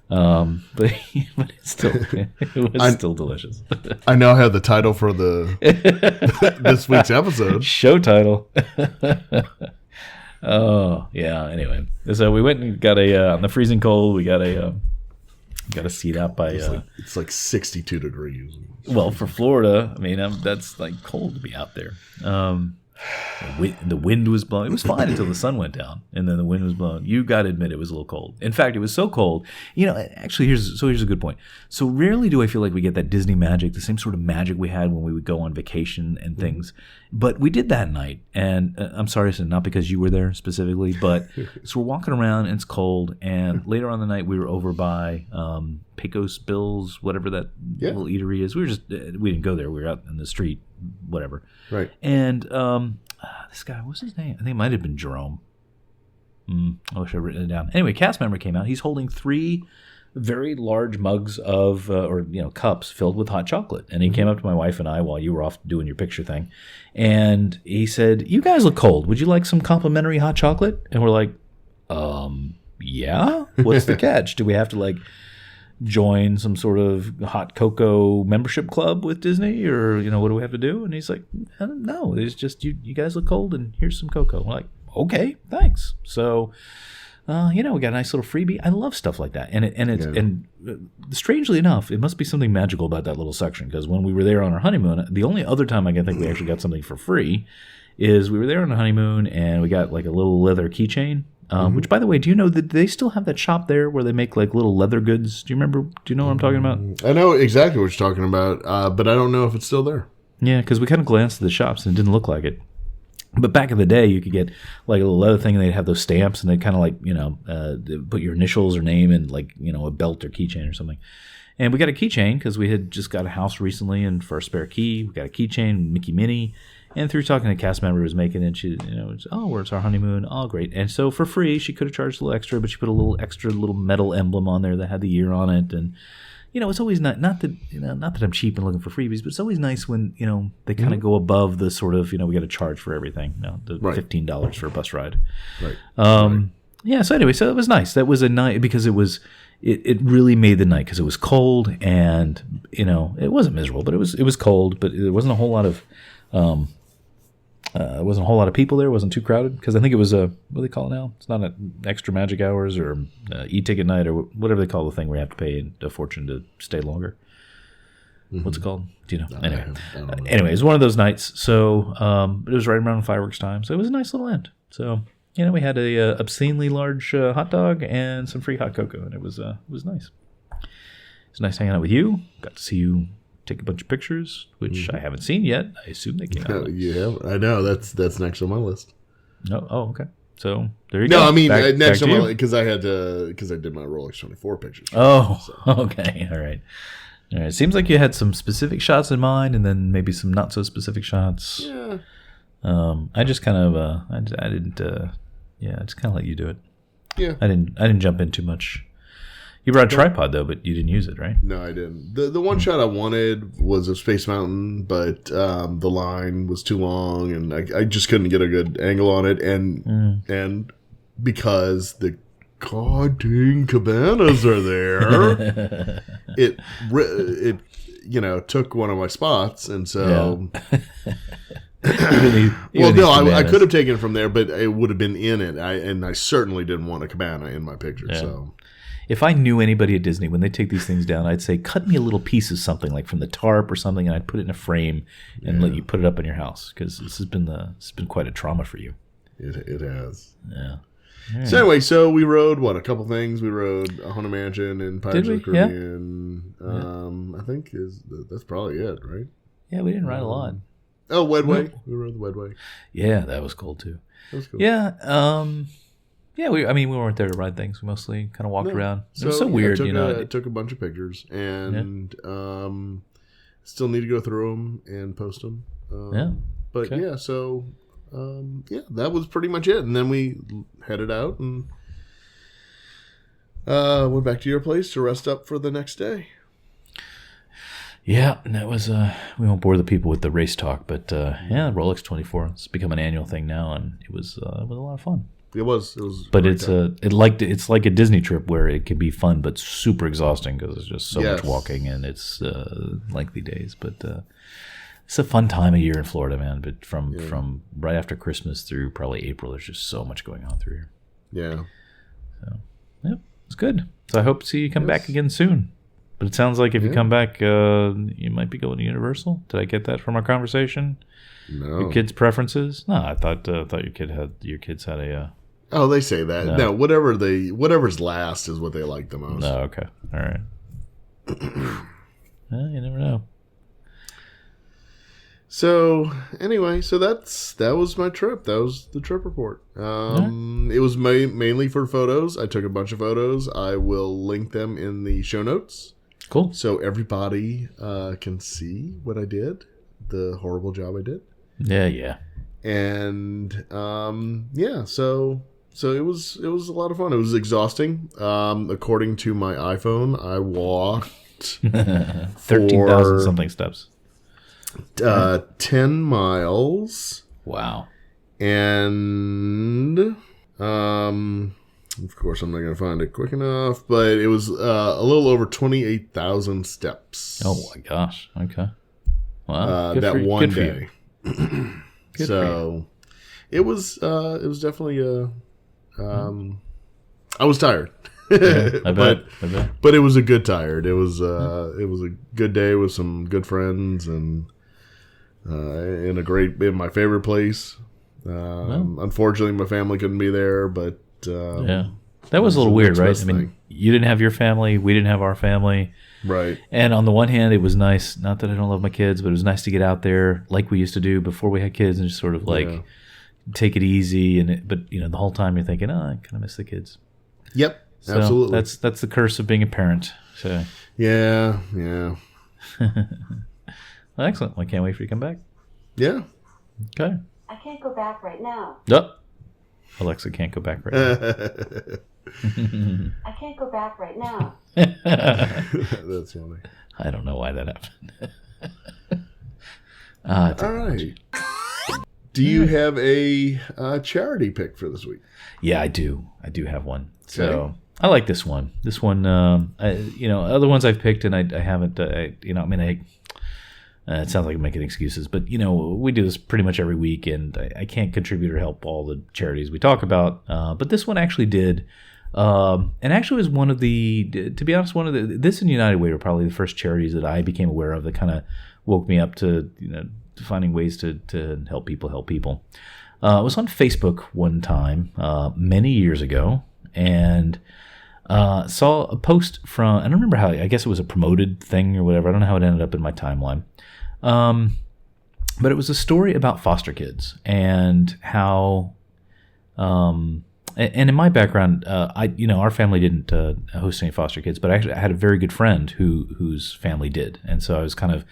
But it's still, it was still delicious. I now have the title for this week's episode. Show title. Oh yeah. Anyway, so we went and got on the freezing cold. We got a seat out by. It's like 62 degrees. Well, for Florida, I mean, that's like cold to be out there. The wind was blowing. It was fine until the sun went down, and then the wind was blowing. You got to admit it was a little cold. In fact, it was so cold. Actually, here's a good point. So rarely do I feel like we get that Disney magic, the same sort of magic we had when we would go on vacation and things. But we did that night, and I'm sorry, so not because you were there specifically, but so we're walking around and it's cold. And later on the night, we were over by Pecos Bill's, whatever that little eatery is. We didn't go there. We were out in the street, whatever. Right. And this guy, what's his name? I think it might have been Jerome. I wish I'd written it down. Anyway, cast member came out. He's holding 3 very large mugs of, cups filled with hot chocolate. And he came up to my wife and I while you were off doing your picture thing. And he said, "You guys look cold. Would you like some complimentary hot chocolate?" And we're like, yeah? What's the catch? Do we have to join some sort of hot cocoa membership club with Disney, or what do we have to do? And he's like, "No, it's just you guys look cold, and here's some cocoa." We're like, "Okay, thanks." So we got a nice little freebie. I love stuff like that, and strangely enough, it must be something magical about that little section, because when we were there on our honeymoon, the only other time I can think we actually got something for free is we were there on a honeymoon and we got like a little leather keychain. Which, by the way, do you know that they still have that shop there where they make like little leather goods? Do you remember? Do you know what I'm talking about? I know exactly what you're talking about, but I don't know if it's still there. Yeah, because we kind of glanced at the shops and it didn't look like it. But back in the day, you could get like a little leather thing and they'd have those stamps and they'd kind of like, put your initials or name in like, a belt or keychain or something. And we got a keychain because we had just got a house recently, and for a spare key, we got a keychain, Mickey Minnie. And through talking to a cast member who was making it, she, it's our honeymoon. Oh, great. And so for free, she could have charged a little extra, but she put a little extra little metal emblem on there that had the year on it. And, it's always not that I'm cheap and looking for freebies, but it's always nice when, they kind of go above the sort of, we got to charge for everything. The $15 for a bus ride. Right. Yeah. So anyway, so it was nice. That was a night because it really made the night because it was cold and, it wasn't miserable, but it was cold, but there wasn't a whole lot of, wasn't a whole lot of people there. It wasn't too crowded because I think it was what do they call it now? It's not an extra magic hours or e-ticket night or whatever they call the thing where you have to pay a fortune to stay longer. Mm-hmm. What's it called? Do you know? Anyway, it was one of those nights. So it was right around fireworks time. So it was a nice little end. So we had a obscenely large hot dog and some free hot cocoa, and it was nice. It's nice hanging out with you. Got to see you take a bunch of pictures, which I haven't seen yet. I assume they came out. Yeah, I know. That's next on my list. No, okay. So there you go. No, I mean next on my list because I did my Rolex 24 pictures. Oh, okay, all right. Seems like you had some specific shots in mind, and then maybe some not so specific shots. Yeah. I just kind of I didn't. I just kind of let you do it. Yeah. I didn't jump in too much. You brought a tripod, though, but you didn't use it, right? No, I didn't. The one shot I wanted was of Space Mountain, but the line was too long, and I just couldn't get a good angle on it. And because the goddamn cabanas are there, it took one of my spots, and so... Yeah. I could have taken it from there, but it would have been in it, and I certainly didn't want a cabana in my picture, so... If I knew anybody at Disney, when they take these things down, I'd say, cut me a little piece of something, like from the tarp or something, and I'd put it in a frame and let you put it up in your house, because this has been quite a trauma for you. It has. Yeah. So anyway, we rode, a couple things. We rode a Haunted Mansion in Pirates of the Caribbean. Yeah. I think that's probably it, right? Yeah, we didn't ride a lot. Oh, Wedway. We rode the Wedway. Yeah, that was cool, too. That was cool. Yeah, yeah, we weren't there to ride things. We mostly kind of walked around. It was so weird, I took a bunch of pictures, and still need to go through them and post them. But that was pretty much it. And then we headed out and went back to your place to rest up for the next day. Yeah, and that was, we won't bore the people with the race talk, but Rolex 24, it's become an annual thing now, and it was a lot of fun. It was. But it's like a Disney trip where it can be fun but super exhausting because it's just so much walking and it's lengthy days. But it's a fun time of year in Florida, man. But from right after Christmas through probably April, there's just so much going on through here. Yeah. So it's good. So I hope to see you come back again soon. But it sounds like if you come back, you might be going to Universal. Did I get that from our conversation? No. Your kids' preferences? No, I thought your kids had a. Oh, they say that. No, whatever's last is what they like the most. Oh, okay, all right. Well, you never know. So anyway, that was my trip. That was the trip report. It was mainly for photos. I took a bunch of photos. I will link them in the show notes. Cool. So everybody can see what I did, the horrible job I did. Yeah. And so it was a lot of fun. It was exhausting. According to my iPhone, I walked 13,000 something steps. 10 miles. Wow. And of course I'm not going to find it quick enough, but it was a little over 28,000 steps. Oh my gosh. Okay. Wow. That one day. So it was definitely I was tired. Yeah, I bet. But it was a good tired. It was a good day with some good friends and in my favorite place. Unfortunately, my family couldn't be there, but yeah, that was a little weird, right? I mean, you didn't have your family, we didn't have our family, right? And on the one hand, it was nice. Not that I don't love my kids, but it was nice to get out there like we used to do before we had kids, and just sort of like take it easy. But the whole time you're thinking, oh, I kind of miss the kids. Yep, so absolutely. That's the curse of being a parent. So yeah. Well, excellent. Well, I can't wait for you to come back. Yeah. Okay. I can't go back right now. Nope. Alexa can't go back right now. I can't go back right now. That's funny. I don't know why that happened. All right. Do you have a charity pick for this week? Yeah, I do. I do have one. Okay. So I like this one. This one, other ones I've picked and I haven't. It sounds like I'm making excuses, but we do this pretty much every week, and I can't contribute or help all the charities we talk about. But this one actually did, and actually was one of the, to be honest, this and United Way were probably the first charities that I became aware of that kind of woke me up to finding ways to help people. I was on Facebook one time many years ago, and saw a post from, I don't remember how, I guess it was a promoted thing or whatever. I don't know how it ended up in my timeline. But it was a story about foster kids and how, and in my background, our family didn't host any foster kids, but I had a very good friend whose family did. And so I was kind of,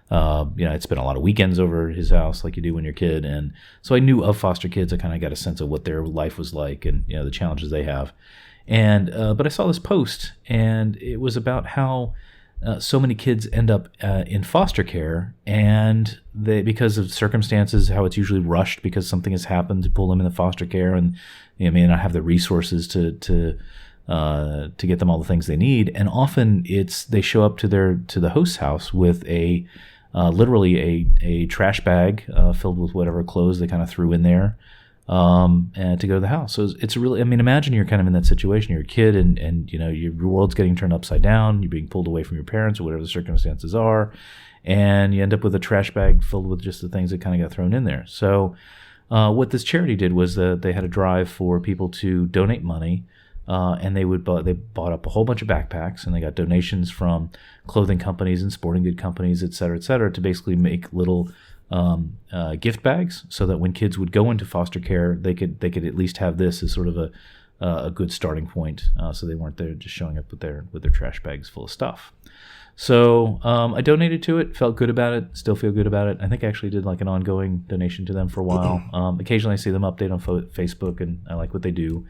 I'd spent a lot of weekends over at his house like you do when you're a kid. And so I knew of foster kids. I kind of got a sense of what their life was like and, the challenges they have. And but I saw this post, and it was about how so many kids end up in foster care, and because of circumstances, how it's usually rushed because something has happened to pull them into foster care, and they may not have the resources to get them all the things they need. And often they show up to the host's house with literally a trash bag filled with whatever clothes they kind of threw in there. And to go to the house. So it's really, imagine you're kind of in that situation. You're a kid and your world's getting turned upside down. You're being pulled away from your parents or whatever the circumstances are. And you end up with a trash bag filled with just the things that kind of got thrown in there. So what this charity did was they had a drive for people to donate money. And they bought up a whole bunch of backpacks, and they got donations from clothing companies and sporting good companies, et cetera, to basically make little gift bags, so that when kids would go into foster care, they could at least have this as sort of a good starting point, so they weren't there just showing up with their trash bags full of stuff. So I donated to it, felt good about it, still feel good about it. I think I actually did like an ongoing donation to them for a while. Occasionally I see them update on Facebook, and I like what they do.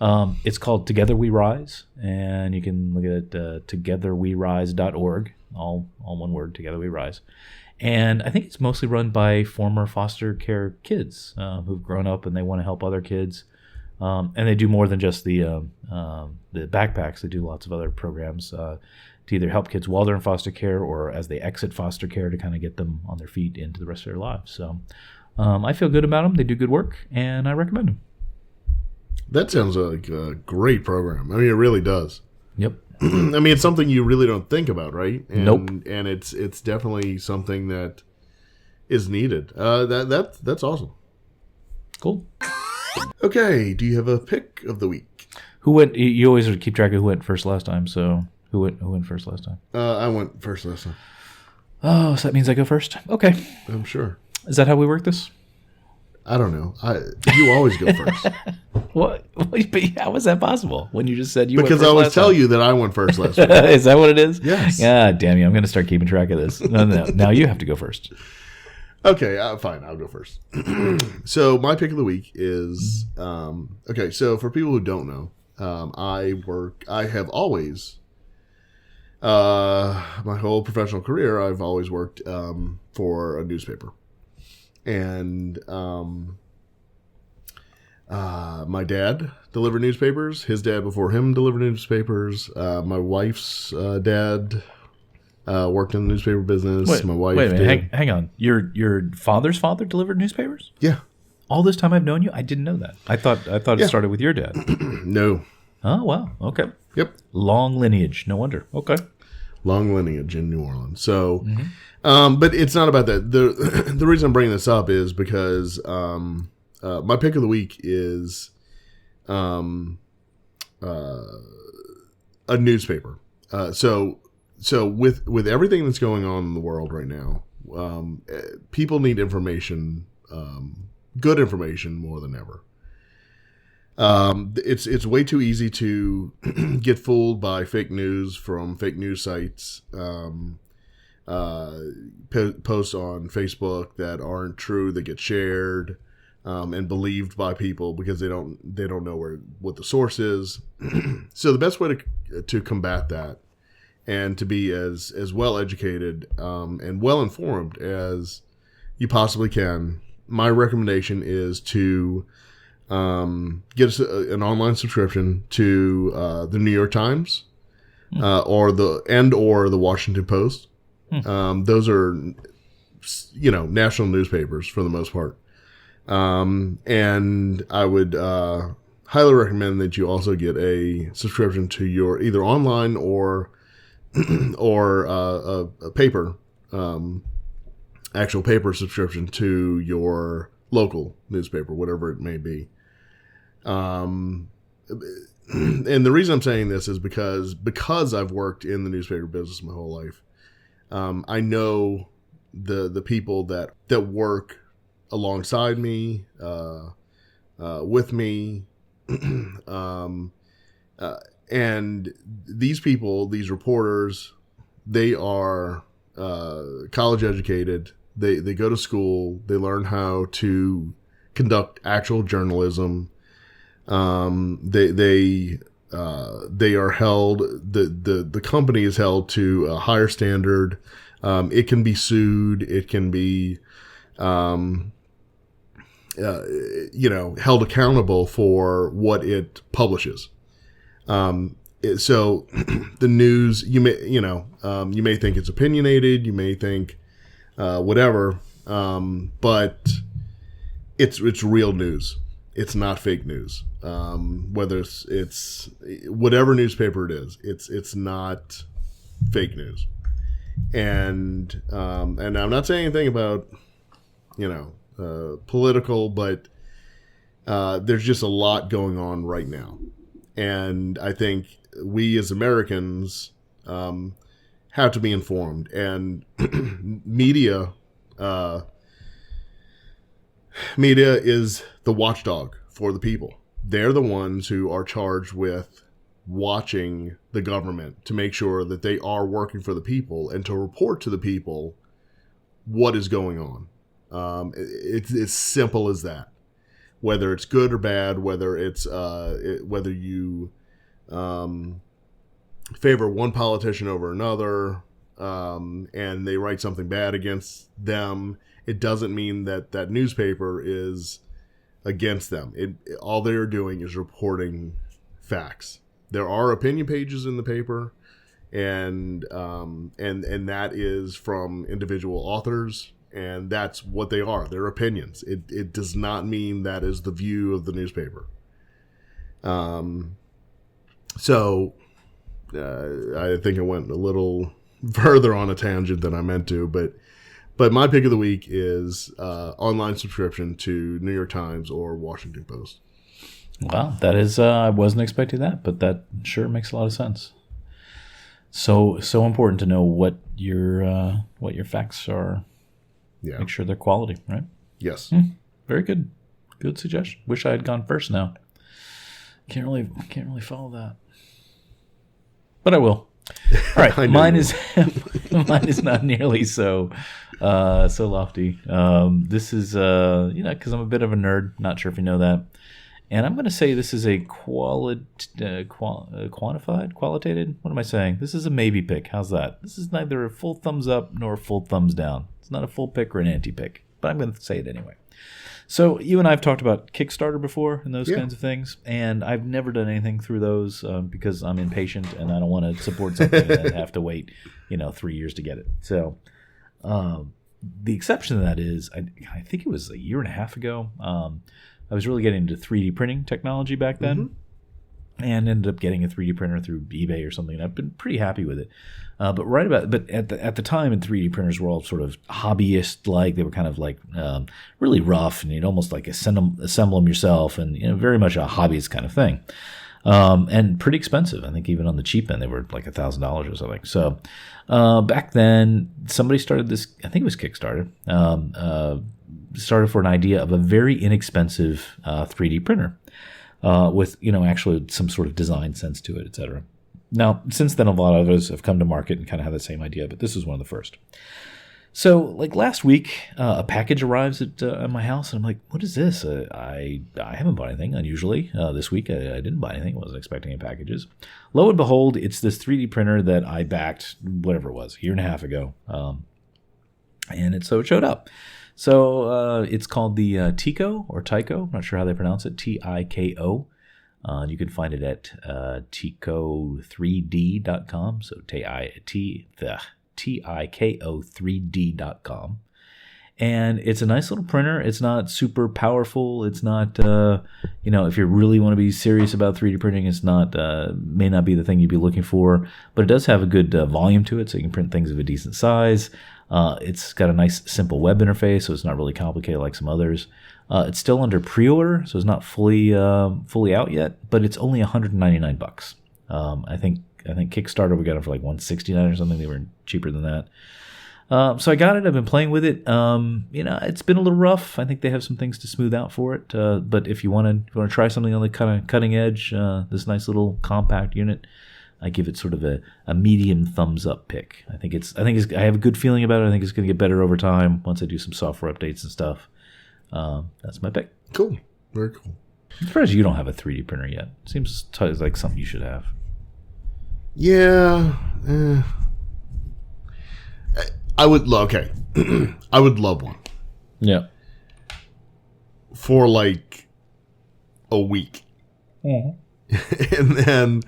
It's called Together We Rise, and you can look at it togetherwerise.org, all one word, Together We Rise. And I think it's mostly run by former foster care kids who've grown up and they want to help other kids. And they do more than just the backpacks. They do lots of other programs to either help kids while they're in foster care or as they exit foster care to kind of get them on their feet into the rest of their lives. So I feel good about them. They do good work, and I recommend them. That sounds like a great program. It really does. Yep. It's something you really don't think about, right? Nope. And it's definitely something that is needed. That's awesome. Cool. Okay. Do you have a pick of the week? Who went? You always keep track of who went first last time. So who went first last time? I went first last time. Oh, so that means I go first. Okay. I'm sure. Is that how we work this? I don't know. You always go first. What? But how is that possible? When you just said you because went first I always tell you that I went first last week. Is that what it is? Yes. Yeah. Damn you! I'm going to start keeping track of this. No. Now you have to go first. Okay. Fine. I'll go first. So my pick of the week is okay. So for people who don't know, I have always my whole professional career I've always worked for a newspaper. And my dad delivered newspapers. His dad before him delivered newspapers. My wife's dad worked in the newspaper business. Wait a minute. Hang on. Your father's father delivered newspapers? Yeah. All this time I've known you, I didn't know that. I thought it started with your dad. No. Oh, wow. Okay. Yep. Long lineage. No wonder. Okay. Long lineage in New Orleans. So, but it's not about that. The reason I'm bringing this up is because my pick of the week is a newspaper. So with everything that's going on in the world right now, people need information, good information more than ever. It's way too easy to get fooled by fake news from fake news sites, posts on Facebook that aren't true that get shared and believed by people because they don't know what the source is. So the best way to combat that and to be as well educated and well informed as you possibly can, my recommendation is to get an online subscription to the New York Times or the Washington Post. Those are national newspapers for the most part. And I would highly recommend that you also get a subscription to your either online or a paper, actual paper subscription to your local newspaper, whatever it may be. And the reason I'm saying this is because I've worked in the newspaper business my whole life. I know the people that work alongside me, with me, and these people, these reporters, they are college educated. They go to school. They learn how to conduct actual journalism. They are held. The company is held to a higher standard. It can be sued. It can be held accountable for what it publishes. So the news, you may think it's opinionated, you may think whatever, but it's real news. It's not fake news. Whether it's whatever newspaper it is, it's not fake news. And I'm not saying anything about political, but there's just a lot going on right now. And I think we as Americans have to be informed. And media is the watchdog for the people. They're the ones who are charged with watching the government to make sure that they are working for the people and to report to the people what is going on. It's as simple as that. Whether it's good or bad, whether it's whether you favor one politician over another, and they write something bad against them, it doesn't mean that newspaper is against them. All they're doing is reporting facts. There are opinion pages in the paper, and that is from individual authors. And that's what they are. They're opinions. It does not mean that is the view of the newspaper. So I think I went a little further on a tangent than I meant to, but my pick of the week is online subscription to New York Times or Washington Post. Wow, that is I wasn't expecting that, but that sure makes a lot of sense. So important to know what your facts are. Yeah. Make sure they're quality, right? Yes. Very good. Good suggestion. Wish I had gone first now. Can't really follow that. But I will. All right. Mine is not nearly so lofty. This is because I'm a bit of a nerd. Not sure if you know that. And I'm going to say this is a qualitative. What am I saying? This is a maybe pick. How's that? This is neither a full thumbs up nor a full thumbs down. It's not a full pick or an anti-pick, but I'm going to say it anyway. So you and I have talked about Kickstarter before and those kinds of things, and I've never done anything through those because I'm impatient and I don't want to support something and then have to wait, 3 years to get it. So the exception to that is, I think it was a year and a half ago. I was really getting into 3D printing technology back then. and ended up getting a 3D printer through eBay or something. And I've been pretty happy with it. But at the time, and 3D printers were all sort of hobbyist like. They were kind of like really rough, and you'd almost like assemble them yourself, and very much a hobbyist kind of thing. And pretty expensive. I think even on the cheap end, they were like $1,000 or something. So back then, somebody started this. I think it was Kickstarter. Started for an idea of a very inexpensive 3D printer with actually some sort of design sense to it, etc. Now, since then, a lot of others have come to market and kind of have the same idea, but this was one of the first. So, like last week, a package arrives at my house, and I'm like, "What is this?" I haven't bought anything unusually this week. I didn't buy anything. I wasn't expecting any packages. Lo and behold, it's this 3D printer that I backed, whatever it was, a year and a half ago, and it showed up. So it's called the Tyco or Tyco. I'm not sure how they pronounce it. Tiko. You can find it at Tiko3D.com. So Tiko3D.com. And it's a nice little printer. It's not super powerful. It's not, if you really want to be serious about 3D printing, it's not, may not be the thing you'd be looking for. But it does have a good volume to it, so you can print things of a decent size. It's got a nice, simple web interface, so it's not really complicated like some others. It's still under pre-order, so it's not fully out yet, but it's only $199. I think Kickstarter we got it for like $169 or something. They were cheaper than that. So I got it. I've been playing with it. It's been a little rough. I think they have some things to smooth out for it. But if you want to try something on the kind of cutting edge, this nice little compact unit, I give it sort of a medium thumbs up pick. I have a good feeling about it. I think it's going to get better over time once I do some software updates and stuff. That's my pick. Cool. Very cool. I'm surprised you don't have a 3D printer yet. Seems like something you should have. Yeah. I would love one. Yeah. For like a week. Mm-hmm.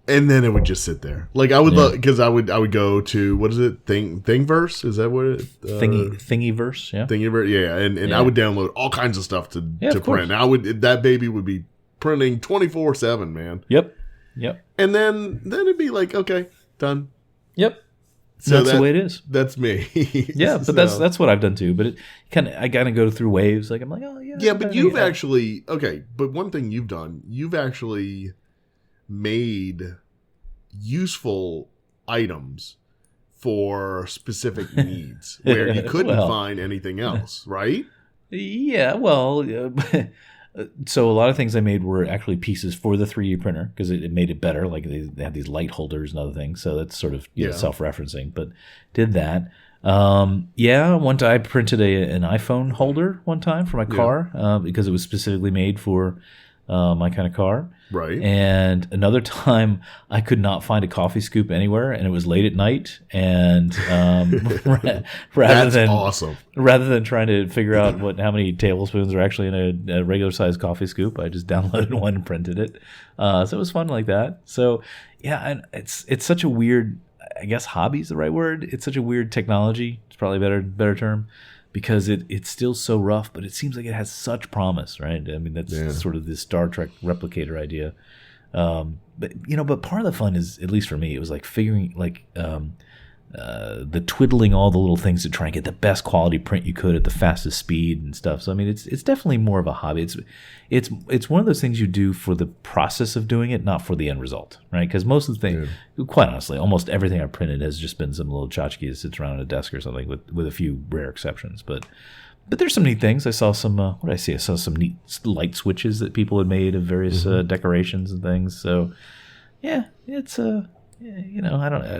And then it would just sit there. Like I would love, because I would go to, what is it? Thingiverse? Is that what it? Thingiverse, yeah. Thingiverse, yeah. And I would download all kinds of stuff to print. That baby would be printing 24/7, man. Yep. And then it'd be like, okay, done. Yep. So that's the way it is. That's me. Yeah, but that's what I've done too. But I gotta go through waves. Like I'm like, oh yeah. Yeah, but you've actually But one thing you've done, you've actually made useful items for specific needs where you couldn't find anything else, right? Yeah. Well. So a lot of things I made were actually pieces for the 3D printer because it made it better. Like they have these light holders and other things. So that's sort of self-referencing, but did that. One time I printed an iPhone holder one time for my car because it was specifically made for my kind of car. Right. And another time I could not find a coffee scoop anywhere, and it was late at night. And awesome. Rather than trying to figure out how many tablespoons are actually in a regular sized coffee scoop, I just downloaded one and printed it. So it was fun like that. So yeah, and it's such a weird, I guess hobby is the right word. It's such a weird technology. It's probably a better term. Because it's still so rough, but it seems like it has such promise, right? I mean, that's sort of this Star Trek replicator idea. But part of the fun is, at least for me, it was like figuring the twiddling all the little things to try and get the best quality print you could at the fastest speed and stuff. So I mean, it's definitely more of a hobby. It's one of those things you do for the process of doing it, not for the end result, right? Because most of the things, quite honestly, almost everything I've printed has just been some little tchotchke that sits around a desk or something, with a few rare exceptions. But there's some neat things. I saw some. What did I see? I saw some neat light switches that people had made of various decorations and things. So yeah, it's I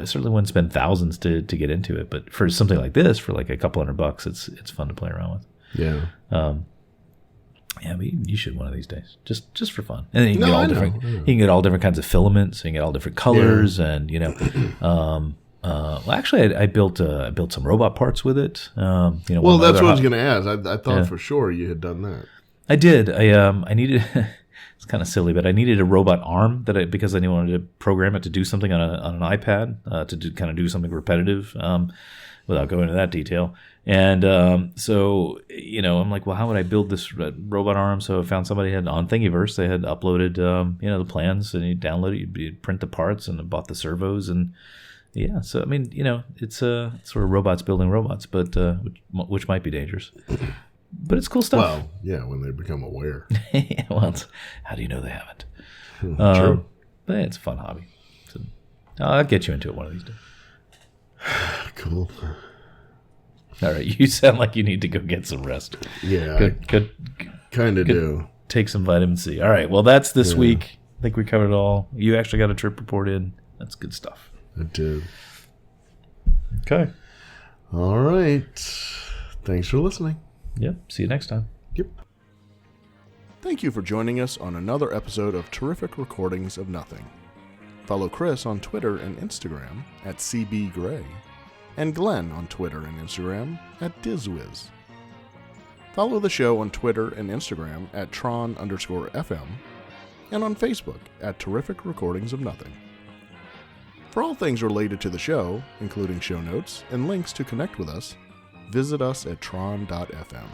certainly wouldn't spend thousands to get into it, but for something like this, for like a couple $100, it's fun to play around with. Yeah. But you should one of these days, just for fun. And then you can get all different kinds of filaments, you can get all different colors, and actually, I built some robot parts with it. Well, that's what I was going to ask. I thought for sure you had done that. I did. I needed. It's kind of silly, but I needed a robot arm because I wanted to program it to do something on an iPad to kind of do something repetitive without going into that detail. And so, I'm like, well, how would I build this robot arm? So I found somebody had on Thingiverse. They had uploaded, the plans, and you download it, you print the parts, and bought the servos, and yeah. So I mean, it's sort of robots building robots, but which might be dangerous. But it's cool stuff. Well, yeah, when they become aware. Well, how do you know they haven't? True. But it's a fun hobby. So I'll get you into it one of these days. Cool. All right, you sound like you need to go get some rest. Yeah, good. Kind of do. Take some vitamin C. All right, well, that's this week. I think we covered it all. You actually got a trip report in. That's good stuff. I did. Okay. All right. Thanks for listening. Yep. See you next time. Yep. Thank you for joining us on another episode of Terrific Recordings of Nothing. Follow Chris on Twitter and Instagram at CBGray, and Glenn on Twitter and Instagram at DizWiz. Follow the show on Twitter and Instagram at Tron_FM, and on Facebook at Terrific Recordings of Nothing. For all things related to the show, including show notes and links to connect with us, visit us at tron.fm.